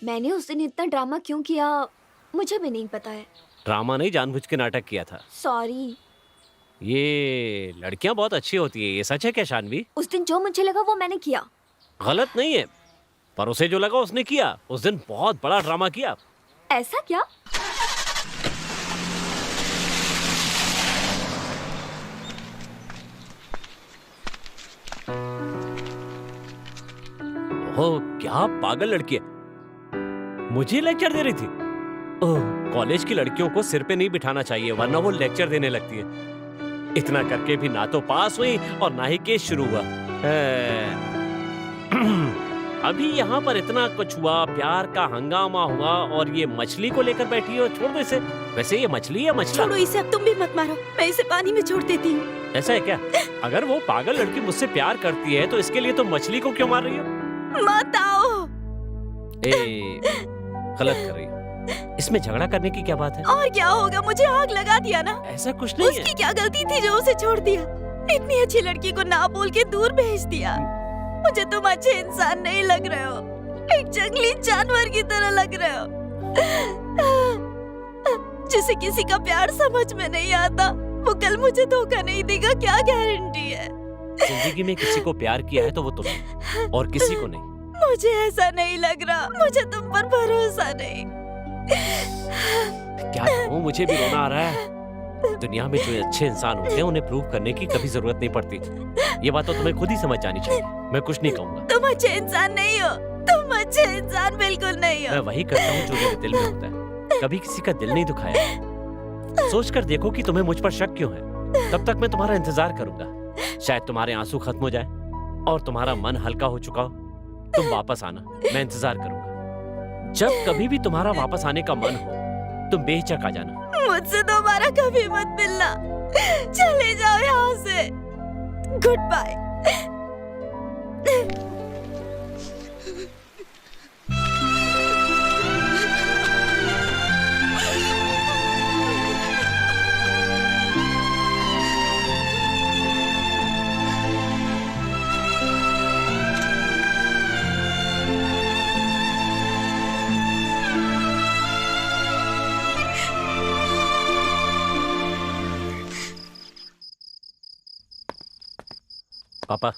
[SPEAKER 2] मैंने उस दिन इतना ड्रामा क्यों किया मुझे भी नहीं पता है।
[SPEAKER 1] ड्रामा नहीं, जानबूझ के नाटक किया था।
[SPEAKER 2] सॉरी।
[SPEAKER 1] ये लड़कियां बहुत अच्छी होती है, ये सच है क्या शानवी?
[SPEAKER 2] उस दिन जो मुझे लगा वो मैंने किया।
[SPEAKER 1] गलत नहीं है, पर उसे जो लगा उसने किया। उस दिन बहुत बड़ा ड्रामा किया।
[SPEAKER 2] ऐसा क्या?
[SPEAKER 1] ओह, क्या पागल लड़की है, मुझे लेक्चर दे रही थी। ओह, कॉलेज की लड़कियों को सिर पे नहीं बिठाना चाहिए, वरना वो लेक्चर देने लगती है। इतना करके भी ना तो पास हुई और ना ही केस शुरू हुआ। अभी यहाँ पर इतना कुछ हुआ, प्यार का हंगामा हुआ, और ये मछली को लेकर बैठी हो। छोड़ दो इसे। वैसे ये मछली है मछला?
[SPEAKER 6] छोड़ो इसे, अब तुम भी मत मारो, मैं इसे पानी में छोड़ देती हूँ।
[SPEAKER 1] ऐसा है क्या? अगर वो पागल लड़की मुझसे प्यार करती है तो इसके लिए तो मछली को क्यों मार रही हो?
[SPEAKER 6] मत आओ।
[SPEAKER 1] गलत कर रही हो। इसमें झगड़ा करने की क्या बात है?
[SPEAKER 6] और क्या होगा, मुझे आग लगा दिया ना।
[SPEAKER 1] ऐसा कुछ नहीं है।
[SPEAKER 6] उसकी क्या गलती थी जो उसे छोड़ दिया? इतनी अच्छी लड़की को ना बोल के दूर भेज दिया। मुझे तुम अच्छे इंसान नहीं लग रहे हो, एक जंगली जानवर की तरह लग रहे हो, जिसे किसी का प्यार समझ में नहीं आता। वो कल मुझे धोखा नहीं देगा, क्या गारंटी है?
[SPEAKER 1] जिंदगी में किसी को प्यार किया है तो वो तुमने, और किसी को नहीं।
[SPEAKER 6] मुझे ऐसा नहीं लग रहा, मुझे तुम पर भरोसा नहीं।
[SPEAKER 1] क्या कहूँ, मुझे भी रोना आ रहा है। दुनिया में जो अच्छे इंसान होते हैं उन्हें प्रूव करने की कभी जरूरत नहीं पड़ती। ये बात तो तुम्हें खुद ही समझ जानी चाहिए। मैं कुछ नहीं कहूँगा।
[SPEAKER 6] तुम अच्छे इंसान नहीं हो, तुम अच्छे इंसान बिल्कुल नहीं हो।
[SPEAKER 1] मैं वही करता हूँ जो मेरे दिल में होता है। कभी किसी का दिल नहीं दुखाया। सोच कर देखो कि तुम्हें मुझ पर शक क्यों है। तब तक मैं तुम्हारा इंतजार करूंगा। शायद तुम्हारे आंसू खत्म हो जाए और तुम्हारा मन हल्का हो चुका हो। तुम वापस आना, मैं इंतजार करूंगा। जब कभी भी तुम्हारा वापस आने का मन हो तुम बेहिचक आ जाना।
[SPEAKER 6] मुझसे दोबारा कभी मत मिलना, चले जाओ यहाँ से। Good bye.
[SPEAKER 1] पापा,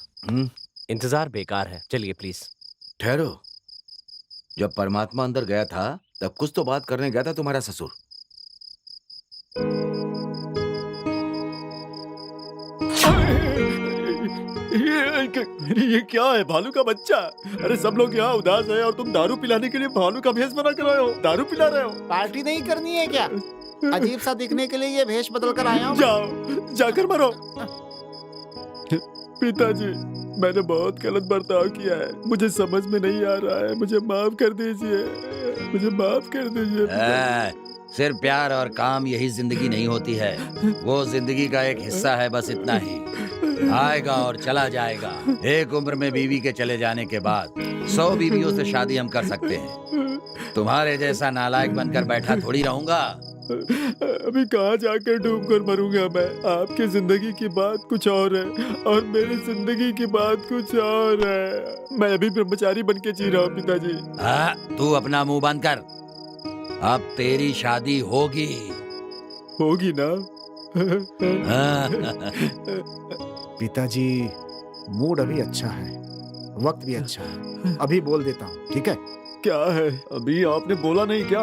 [SPEAKER 1] इंतजार बेकार है, चलिए प्लीज।
[SPEAKER 4] ठहरो, जब परमात्मा अंदर गया था तब कुछ तो बात करने गया था तुम्हारा ससुर।
[SPEAKER 3] ये क्या है? भालू का बच्चा? अरे सब लोग यहाँ उदास है और तुम दारू पिलाने के लिए भालू का भेष बना कर रहे हो, दारू पिला रहे हो।
[SPEAKER 5] पार्टी नहीं करनी है क्या? अजीब सा दिखने के लिए ये भेष बदल कर आया हूँ।
[SPEAKER 3] जाओ, जाकर मरो। पिताजी, मैंने बहुत गलत बर्ताव किया है, मुझे समझ में नहीं आ रहा है, मुझे माफ कर दीजिए, मुझे माफ कर दीजिए।
[SPEAKER 9] सिर्फ प्यार और काम यही जिंदगी नहीं होती है, वो जिंदगी का एक हिस्सा है, बस इतना ही। आएगा और चला जाएगा। एक उम्र में बीवी के चले जाने के बाद 100 बीवियों से शादी हम कर सकते हैं। तुम्हारे जैसा नालायक बनकर बैठा थोड़ी रहूंगा।
[SPEAKER 3] अभी कहाँ जाकर डूब कर मरूंगा मैं? आपकी जिंदगी की बात कुछ और है और मेरी जिंदगी की बात कुछ और है। मैं अभी ब्रह्मचारी बन के जी रहा हूँ पिताजी।
[SPEAKER 9] तू अपना मुंह बंद कर। अब तेरी शादी होगी।
[SPEAKER 3] होगी ना?
[SPEAKER 5] पिताजी, मूड अभी अच्छा है, वक्त भी अच्छा है, अभी बोल देता हूँ, ठीक है?
[SPEAKER 3] क्या है? अभी आपने बोला नहीं क्या?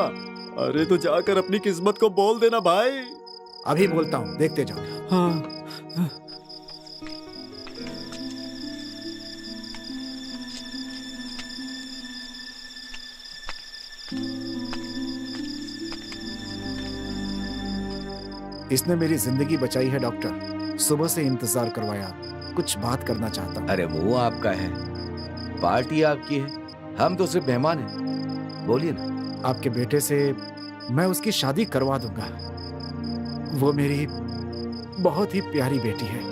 [SPEAKER 3] अरे तो जाकर अपनी किस्मत को बोल देना भाई।
[SPEAKER 5] अभी बोलता हूँ, देखते जाओ।
[SPEAKER 3] हाँ।
[SPEAKER 5] इसने मेरी जिंदगी बचाई है डॉक्टर। सुबह से इंतजार करवाया, कुछ बात करना चाहता हूँ।
[SPEAKER 4] अरे मुंह आपका है, पार्टी आपकी है, हम तो सिर्फ मेहमान हैं। बोलिए ना।
[SPEAKER 5] आपके बेटे से मैं उसकी शादी करवा दूंगा। वो मेरी बहुत ही प्यारी बेटी है।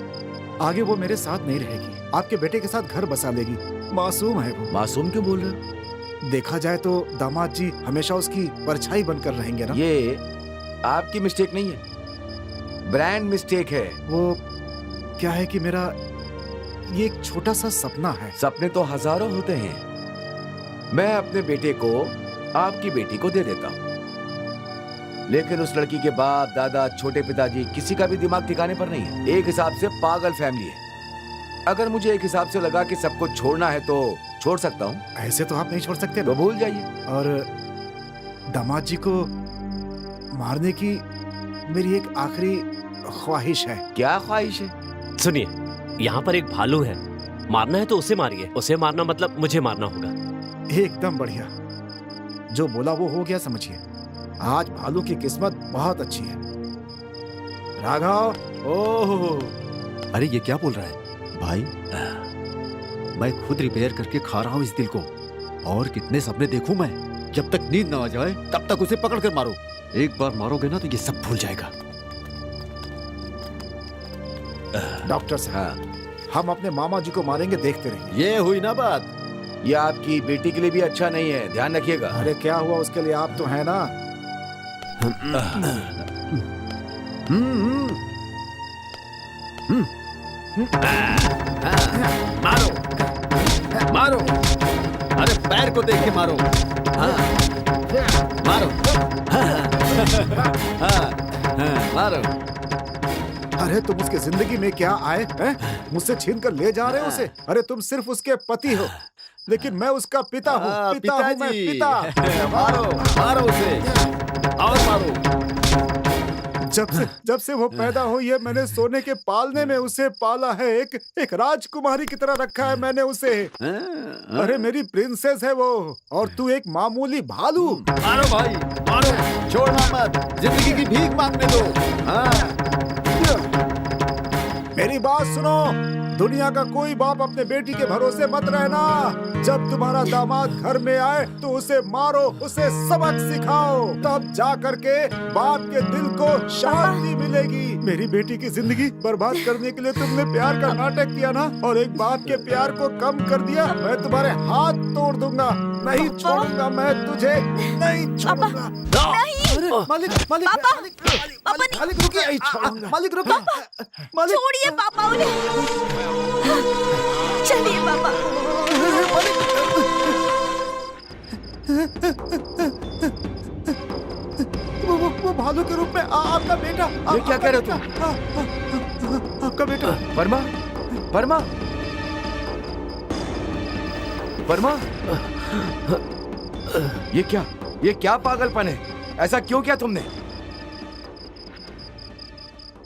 [SPEAKER 5] आगे वो मेरे साथ नहीं रहेगी, आपके बेटे के साथ घर बसा लेगी। मासूम है वो।
[SPEAKER 4] मासूम क्यों बोल रहे हो?
[SPEAKER 5] देखा जाए तो दामाद जी हमेशा उसकी परछाई बनकर रहेंगे ना।
[SPEAKER 4] ये आपकी मिस्टेक नहीं है, ब्रांड मिस्टेक है।
[SPEAKER 5] वो क्या है कि मेरा ये एक छोटा सा सपना है।
[SPEAKER 4] सपने तो हजारों होते हैं। मैं अपने बेटे को आपकी बेटी को दे देता हूँ, लेकिन उस लड़की के बाप दादा छोटे पिताजी किसी का भी दिमाग ठिकाने पर नहीं है। एक हिसाब से पागल फैमिली है। अगर मुझे एक हिसाब से लगा कि सबको छोड़ना है तो छोड़ सकता हूँ।
[SPEAKER 5] ऐसे तो आप नहीं छोड़ सकते
[SPEAKER 4] तो
[SPEAKER 5] ना।
[SPEAKER 4] भूल जाइए।
[SPEAKER 5] और दामाद जी को मारने की मेरी एक आखिरी ख्वाहिश है।
[SPEAKER 4] क्या ख्वाहिश है?
[SPEAKER 1] सुनिए, यहाँ पर एक भालू है, मारना है तो उसे मारिए। उसे मारना मतलब मुझे मारना होगा।
[SPEAKER 5] एकदम बढ़िया, जो बोला वो हो गया समझिए। आज भालू की किस्मत बहुत अच्छी है। राघव।
[SPEAKER 3] ओह, अरे ये क्या बोल रहा है भाई? मैं खुद रिपेयर करके खा रहा हूँ इस दिल को, और कितने सपने देखूं मैं। जब तक नींद ना आ जाए तब तक उसे पकड़ कर मारो। एक बार मारोगे ना तो ये सब भूल जाएगा।
[SPEAKER 5] डॉक्टर साहब, हम अपने मामा जी को मारेंगे, देखते रहिए।
[SPEAKER 3] ये हुई ना बात।
[SPEAKER 4] ये आपकी बेटी के लिए भी अच्छा नहीं है, ध्यान रखिएगा।
[SPEAKER 5] अरे क्या हुआ, उसके लिए आप तो हैं ना।
[SPEAKER 3] मारो मारो, अरे पैर को देख के मारो। हाँ, मारो। मारो।
[SPEAKER 5] अरे तुम उसकी जिंदगी में क्या आए हैं? मुझसे छीन कर ले जा रहे हो उसे। अरे तुम सिर्फ उसके पति हो, लेकिन मैं उसका पिता हूँ। पिता हूँ मैं, पिता।
[SPEAKER 3] मारो मारो उसे, और मारो।
[SPEAKER 5] जब से वो पैदा हुई है मैंने सोने के पालने में उसे पाला है। एक राजकुमारी की तरह रखा है मैंने उसे। अरे मेरी प्रिंसेस है वो, और तू एक मामूली भालू।
[SPEAKER 3] मारो भाई मारो, छोड़ना मत, जिंदगी की भीख मांगने दो।
[SPEAKER 5] मेरी बात सुनो, दुनिया का कोई बाप अपने बेटी के भरोसे मत रहना। जब तुम्हारा दामाद घर में आए तो उसे मारो, उसे सबक सिखाओ, तब जा करके बाप के दिल को शांति मिलेगी। मेरी बेटी की जिंदगी बर्बाद करने के लिए तुमने प्यार का नाटक किया ना, और एक बाप के प्यार को कम कर दिया। मैं तुम्हारे हाथ तोड़ दूंगा, नहीं छोड़ूंगा मैं तुझे, नहीं छोड़ूंगा। मालिक मालिक मालिक रुकिए, नहीं छोड़ूंगा। मालिक रुको, मालिक
[SPEAKER 6] छोड़िए पापा उन्हें। चलिए पापा।
[SPEAKER 5] वो भालू के रूप में आपका बेटा।
[SPEAKER 4] ये क्या कह रहे हो तुम?
[SPEAKER 5] आपका बेटा
[SPEAKER 4] परमा, परमा, परमा, ये क्या पागलपन है? ऐसा क्यों किया तुमने?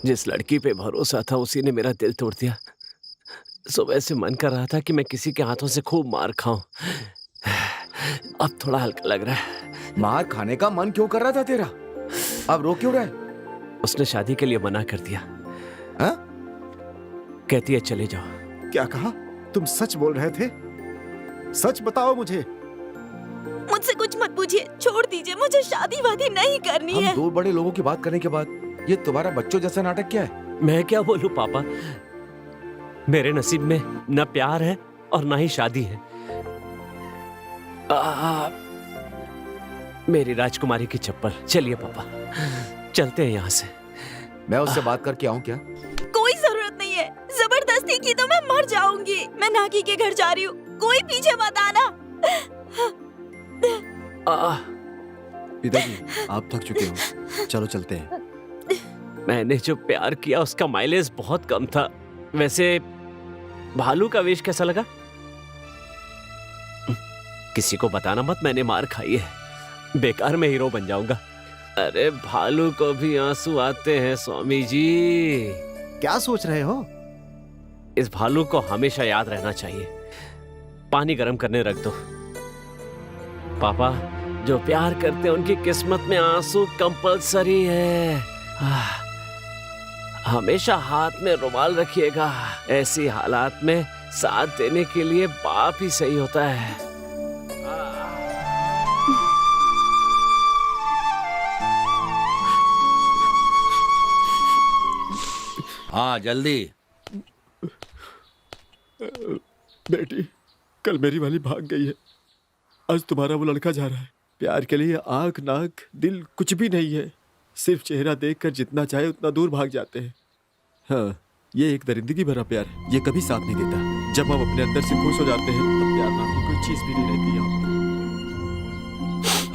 [SPEAKER 1] जिस लड़की पे भरोसा था उसी ने मेरा दिल तोड़ दिया। सुबह से मन कर रहा था कि मैं किसी के हाथों से खूब मार खाऊं। अब थोड़ा हल्का लग रहा है।
[SPEAKER 4] मार खाने का मन क्यों कर रहा था तेरा? अब रो क्यों रहा है?
[SPEAKER 1] उसने शादी के लिए मना कर दिया।
[SPEAKER 4] हा?
[SPEAKER 1] कहती है चले जाओ।
[SPEAKER 5] क्या कहा? तुम सच बोल रहे थे? सच बताओ मुझे।
[SPEAKER 6] मुझसे कुछ मत पूछिए, छोड़ दीजिए, मुझे शादी वादी नहीं करनी
[SPEAKER 4] हम
[SPEAKER 6] है।
[SPEAKER 4] दो बड़े लोगों की बात करने के बाद ये तुम्हारा बच्चों जैसा नाटक क्या है?
[SPEAKER 1] मैं क्या बोलूं पापा, मेरे नसीब में न प्यार है और ना ही शादी है। मेरी राजकुमारी की चप्पल। चलिए पापा, चलते हैं यहाँ से।
[SPEAKER 4] मैं उससे बात करके आऊं क्या?
[SPEAKER 6] कोई जरूरत नहीं है, जबरदस्ती की तो मैं मर जाऊंगी। मैं नागी के घर जा रही हूँ, कोई पीछे मत आना।
[SPEAKER 3] पिताजी आप थक चुके हो, चलो चलते हैं।
[SPEAKER 1] मैंने जो प्यार किया उसका माइलेज बहुत कम था। वैसे भालू का वेश कैसा लगा? किसी को बताना मत, मैंने मार खाई है। बेकार में हीरो बन जाऊंगा। अरे भालू को भी आंसू आते हैं स्वामी जी।
[SPEAKER 5] क्या सोच रहे हो?
[SPEAKER 1] इस भालू को हमेशा याद रहना चाहिए। पानी गर्म करने रख दो। पापा, जो प्यार करते हैं उनकी किस्मत में आंसू कंपलसरी है। हमेशा हाथ में रुमाल रखिएगा। ऐसी हालात में साथ देने के लिए बाप ही सही होता है।
[SPEAKER 9] हाँ जल्दी।
[SPEAKER 3] बेटी, कल मेरी वाली भाग गई है, आज तुम्हारा वो लड़का जा रहा है। प्यार के लिए आंख नाक दिल कुछ भी नहीं है, सिर्फ चेहरा देखकर जितना चाहे उतना दूर भाग जाते हैं। हाँ, ये एक दरिंदगी भरा प्यार है, ये कभी साथ नहीं देता। जब हम अपने अंदर से खुश हो जाते हैं तब प्यार नाम की कोई चीज भी नहीं रहती यहाँ।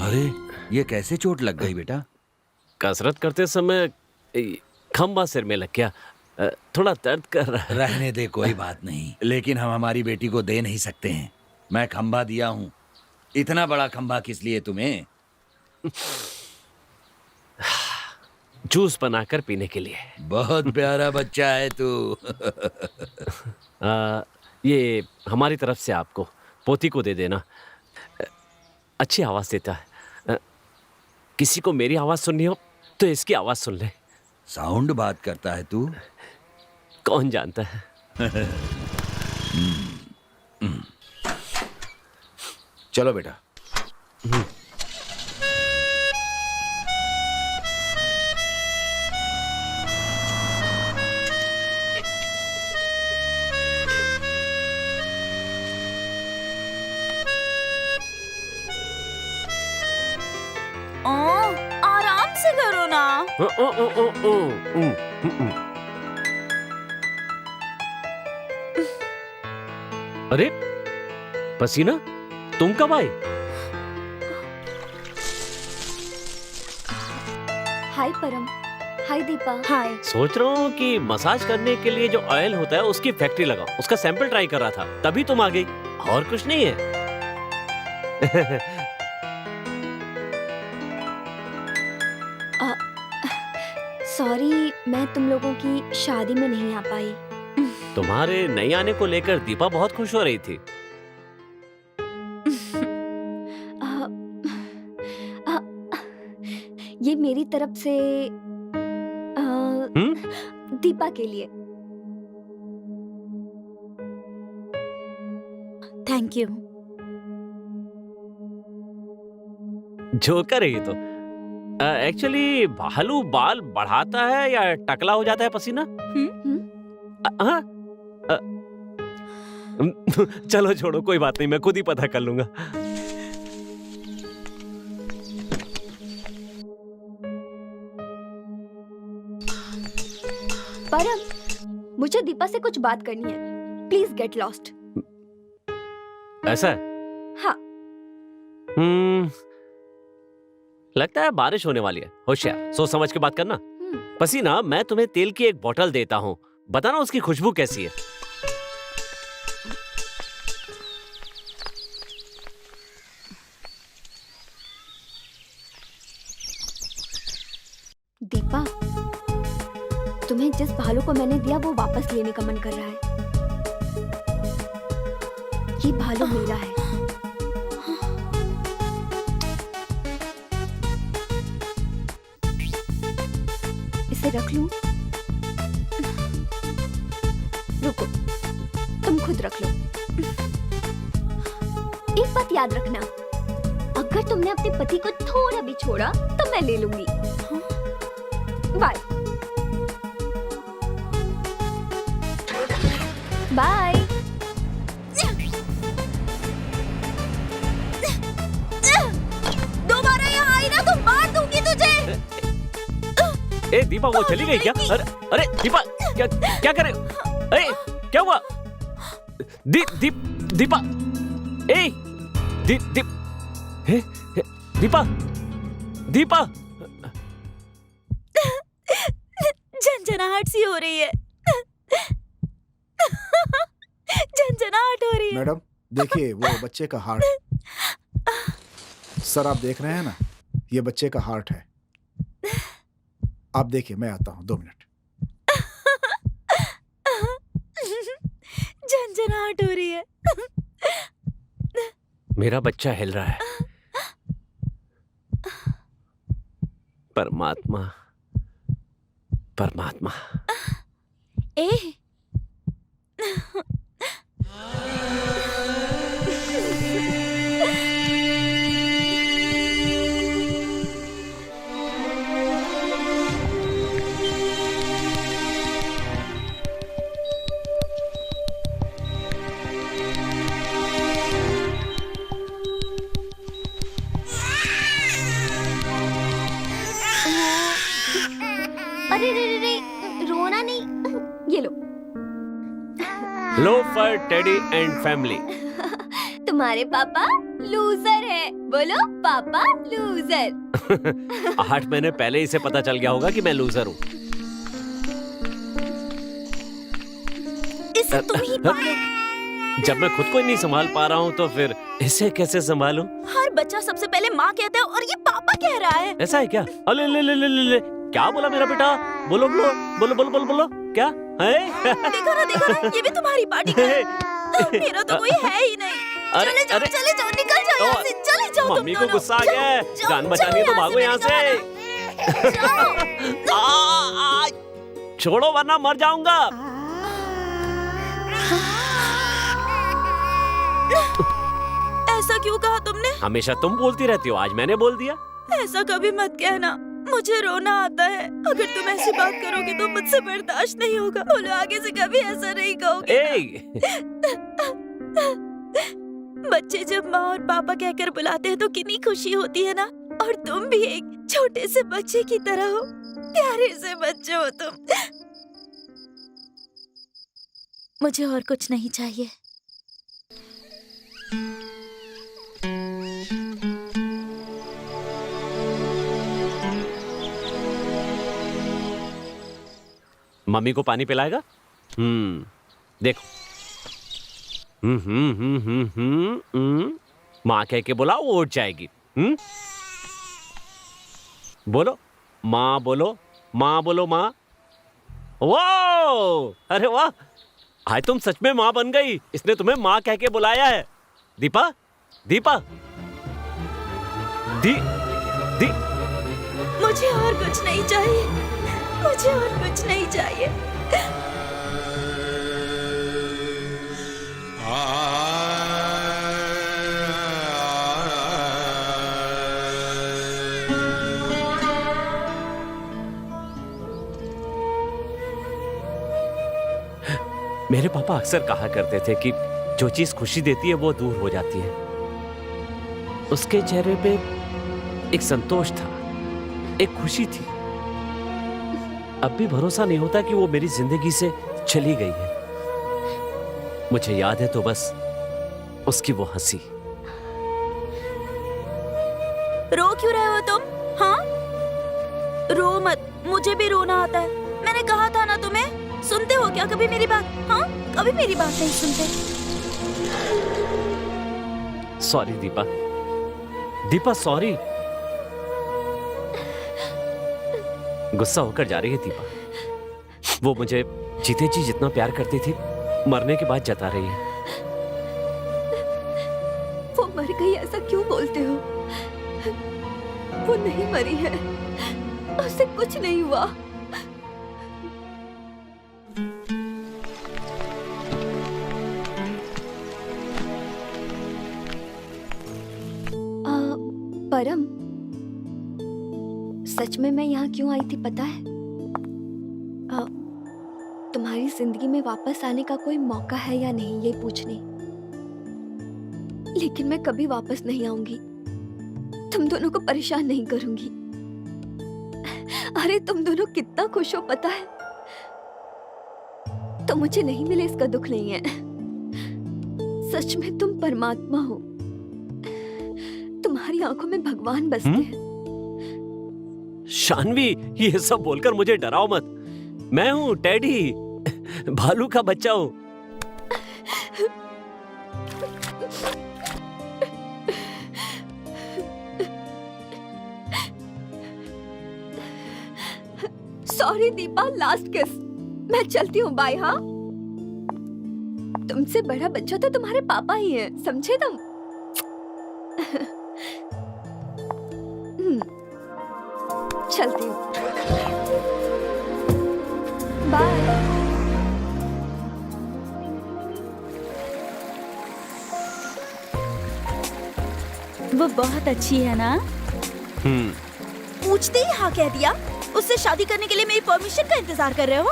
[SPEAKER 9] अरे ये कैसे चोट लग गई बेटा?
[SPEAKER 1] कसरत करते समय खंबा सिर में लग गया, थोड़ा दर्द कर रहा है।
[SPEAKER 9] रहने दे, कोई बात नहीं, लेकिन हम हमारी बेटी को दे नहीं सकते हैं। मैं खंबा दिया हूँ, इतना बड़ा खंबा किस लिए तुम्हें?
[SPEAKER 1] जूस बनाकर पीने के लिए।
[SPEAKER 9] बहुत प्यारा बच्चा है तू।
[SPEAKER 1] ये हमारी तरफ से आपको, पोती को दे देना। अच्छी आवाज देता है। किसी को मेरी आवाज सुननी हो तो इसकी आवाज सुन ले।
[SPEAKER 9] साउंड बात करता है तू?
[SPEAKER 1] कौन जानता है।
[SPEAKER 4] चलो बेटा।
[SPEAKER 6] आराम से करो ना।
[SPEAKER 1] अरे पसीना, तुम कब आए?
[SPEAKER 2] हाय परम। हाय दीपा।
[SPEAKER 6] हाय।
[SPEAKER 1] सोच रहा हूँ कि मसाज करने के लिए जो ऑयल होता है उसकी फैक्ट्री लगाऊं। उसका सैंपल ट्राई कर रहा था, तभी तुम आ गई, और कुछ नहीं है।
[SPEAKER 2] सॉरी, मैं तुम लोगों की शादी में नहीं आ पाई।
[SPEAKER 1] तुम्हारे नहीं आने को लेकर दीपा बहुत खुश हो रही थी।
[SPEAKER 2] ये मेरी तरफ से दीपा के लिए।
[SPEAKER 6] Thank you.
[SPEAKER 1] जोकर है ये तो। एक्चुअली भालू बाल बढ़ाता है या टकला हो जाता है पसीना? हाँ। चलो छोड़ो, कोई बात नहीं, मैं खुद ही पता कर लूंगा।
[SPEAKER 2] परम, मुझे दीपा से कुछ बात करनी है। Please get lost.
[SPEAKER 1] ऐसा है?
[SPEAKER 2] हाँ।
[SPEAKER 1] लगता है बारिश होने वाली है। होशियार, सोच समझ के बात करना। पसीना, मैं तुम्हें तेल की एक बोतल देता हूँ, बताना उसकी खुशबू कैसी है।
[SPEAKER 2] दीपा, तुम्हें जिस भालू को मैंने दिया वो वापस लेने का मन कर रहा है। ये भालू मेरा है। इसे रख लूं? रुको, तुम खुद रख लो। एक बात याद रखना, अगर तुमने अपने पति को थोड़ा भी छोड़ा तो मैं ले लूंगी। Bye bye.
[SPEAKER 6] दोबारा यहाँ आई ना तो मार दूंगी तुझे।
[SPEAKER 1] ए दीपा, वो चली गई क्या? अरे दीपा, क्या करे? अरे क्या हुआ? दीपा, ए दीपा, दीपा।
[SPEAKER 6] झंझनाहट सी हो रही है। झंझनाहट हो रही है।
[SPEAKER 5] मैडम देखिए, वो बच्चे का हार्ट। सर आप देख रहे हैं ना, ये बच्चे का हार्ट है। आप देखिए, मैं आता हूँ 2 मिनट।
[SPEAKER 6] झंझनाहट हो रही है।
[SPEAKER 1] मेरा बच्चा हिल रहा है। परमात्मा, परमात्मा।
[SPEAKER 6] ए
[SPEAKER 2] अरे रे रे रे, रोना नहीं। ये लो।
[SPEAKER 1] Loafer, teddy and family.
[SPEAKER 2] तुम्हारे पापा लूजर है। बोलो पापा लूजर।
[SPEAKER 1] 8 महीने पहले इसे पता चल गया होगा कि मैं लूजर हूँ।
[SPEAKER 6] इसे तुम ही पालो।
[SPEAKER 1] जब मैं खुद को ही नहीं संभाल पा रहा हूँ तो फिर इसे कैसे संभालूं?
[SPEAKER 6] हर बच्चा सबसे पहले माँ कहता है और ये पापा कह रहा है।
[SPEAKER 1] ऐसा है क्या? अले ले ले ले ले ले। क्या बोला मेरा बेटा? बोलो बोलो बोलो बोलो बोलो बोलो। क्या है?
[SPEAKER 6] देखो ना, ये भी तुम्हारी पार्टी का है। मेरा तो कोई है ही नहीं।
[SPEAKER 1] अरे,
[SPEAKER 6] चले जाओ,
[SPEAKER 1] अरे।
[SPEAKER 6] चले जाओ, निकल जाओ यहाँ से, चले जाओ तुम
[SPEAKER 1] मम्मी को
[SPEAKER 6] दोनों।
[SPEAKER 1] गुस्सा आ गया है।
[SPEAKER 6] जाओ,
[SPEAKER 1] जान
[SPEAKER 6] जाओ,
[SPEAKER 1] बचानी है तो
[SPEAKER 6] जाओ
[SPEAKER 1] भागो यहाँ से।
[SPEAKER 6] मैंने कहा
[SPEAKER 1] आ, छोड़ो वरना मर जाऊंगा।
[SPEAKER 6] ऐसा क्यों कहा तुमने?
[SPEAKER 1] हमेशा तुम बोलती रहती हो, आज मैंने बोल दिया।
[SPEAKER 6] ऐसा कभी मत कहना, मुझे रोना आता है। अगर तुम ऐसी बात करोगे तो मुझसे बर्दाश्त नहीं होगा। बोलो आगे से कभी ऐसा नहीं कहोगे। बच्चे जब माँ और पापा कहकर बुलाते हैं तो कितनी खुशी होती है ना। और तुम भी एक छोटे से बच्चे की तरह हो, प्यारे से बच्चे हो तुम। मुझे और कुछ नहीं चाहिए।
[SPEAKER 1] मम्मी को पानी पिलाएगा? देखो। माँ कह के बोला वो उठ जाएगी। बोलो माँ, बोलो माँ, बोलो माँ। वाह, अरे वाह, आज तुम सच में माँ बन गई। इसने तुम्हें माँ कह के बुलाया है। दीपा, दीपा, दी, दी।
[SPEAKER 6] मुझे और कुछ नहीं चाहिए, मुझे और कुछ नहीं चाहिए।
[SPEAKER 1] मेरे पापा अक्सर कहा करते थे कि जो चीज खुशी देती है वो दूर हो जाती है। उसके चेहरे पे एक संतोष था, एक खुशी थी। अब भी भरोसा नहीं होता कि वो मेरी जिंदगी से चली गई है। मुझे याद है तो बस उसकी वो हंसी।
[SPEAKER 6] रो क्यों रहे हो तुम? हाँ, रो मत, मुझे भी रोना आता है। मैंने कहा था ना तुम्हें। सुनते हो क्या कभी मेरी बात? हाँ, कभी मेरी बात नहीं सुनते।
[SPEAKER 1] Sorry Deepa, Deepa sorry. गुस्सा होकर जा रही है दीपा। वो मुझे जीते जी जितना प्यार करती थी, मरने के बाद जता रही है।
[SPEAKER 2] वो मर गई ऐसा क्यों बोलते हो? वो नहीं मरी है, उससे कुछ नहीं हुआ। परम, सच में मैं यहाँ क्यों आई थी पता है? तुम्हारी जिंदगी में वापस आने का कोई मौका है या नहीं ये पूछने। लेकिन मैं कभी वापस नहीं आऊंगी। तुम दोनों को परेशान नहीं करूंगी। अरे तुम दोनों कितना खुश हो पता है? तो मुझे नहीं मिले इसका दुख नहीं है। सच में तुम परमात्मा हो। तुम्हारी आंखों में भगवान बसते हैं।
[SPEAKER 1] शानवी, ये सब बोलकर मुझे डराओ मत। मैं हूँ टेडी, भालू का बच्चा हूँ।
[SPEAKER 2] सॉरी दीपा, लास्ट किस। मैं चलती हूँ, बाय। हाँ, तुमसे बड़ा बच्चा तो तुम्हारे पापा ही है, समझे तुम? चलती हूँ, बाय।
[SPEAKER 6] वो बहुत अच्छी है ना? पूछते ही हाँ कह दिया। उससे शादी करने के लिए मेरी परमिशन का इंतजार कर रहे हो?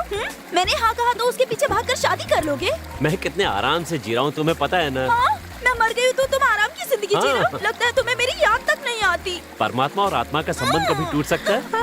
[SPEAKER 6] मैंने हाँ कहा तो उसके पीछे भागकर शादी कर लोगे?
[SPEAKER 1] मैं कितने आराम से जी रहा हूँ, तुम्हें पता है ना?
[SPEAKER 6] हाँ, मैं मर गई हूँ तो तुम आराम की जिंदगी जी रहे हो। लगता है तुम्हें मेरी याद तक नहीं आती।
[SPEAKER 1] परमात्मा और आत्मा का संबंध कभी टूट सकता है?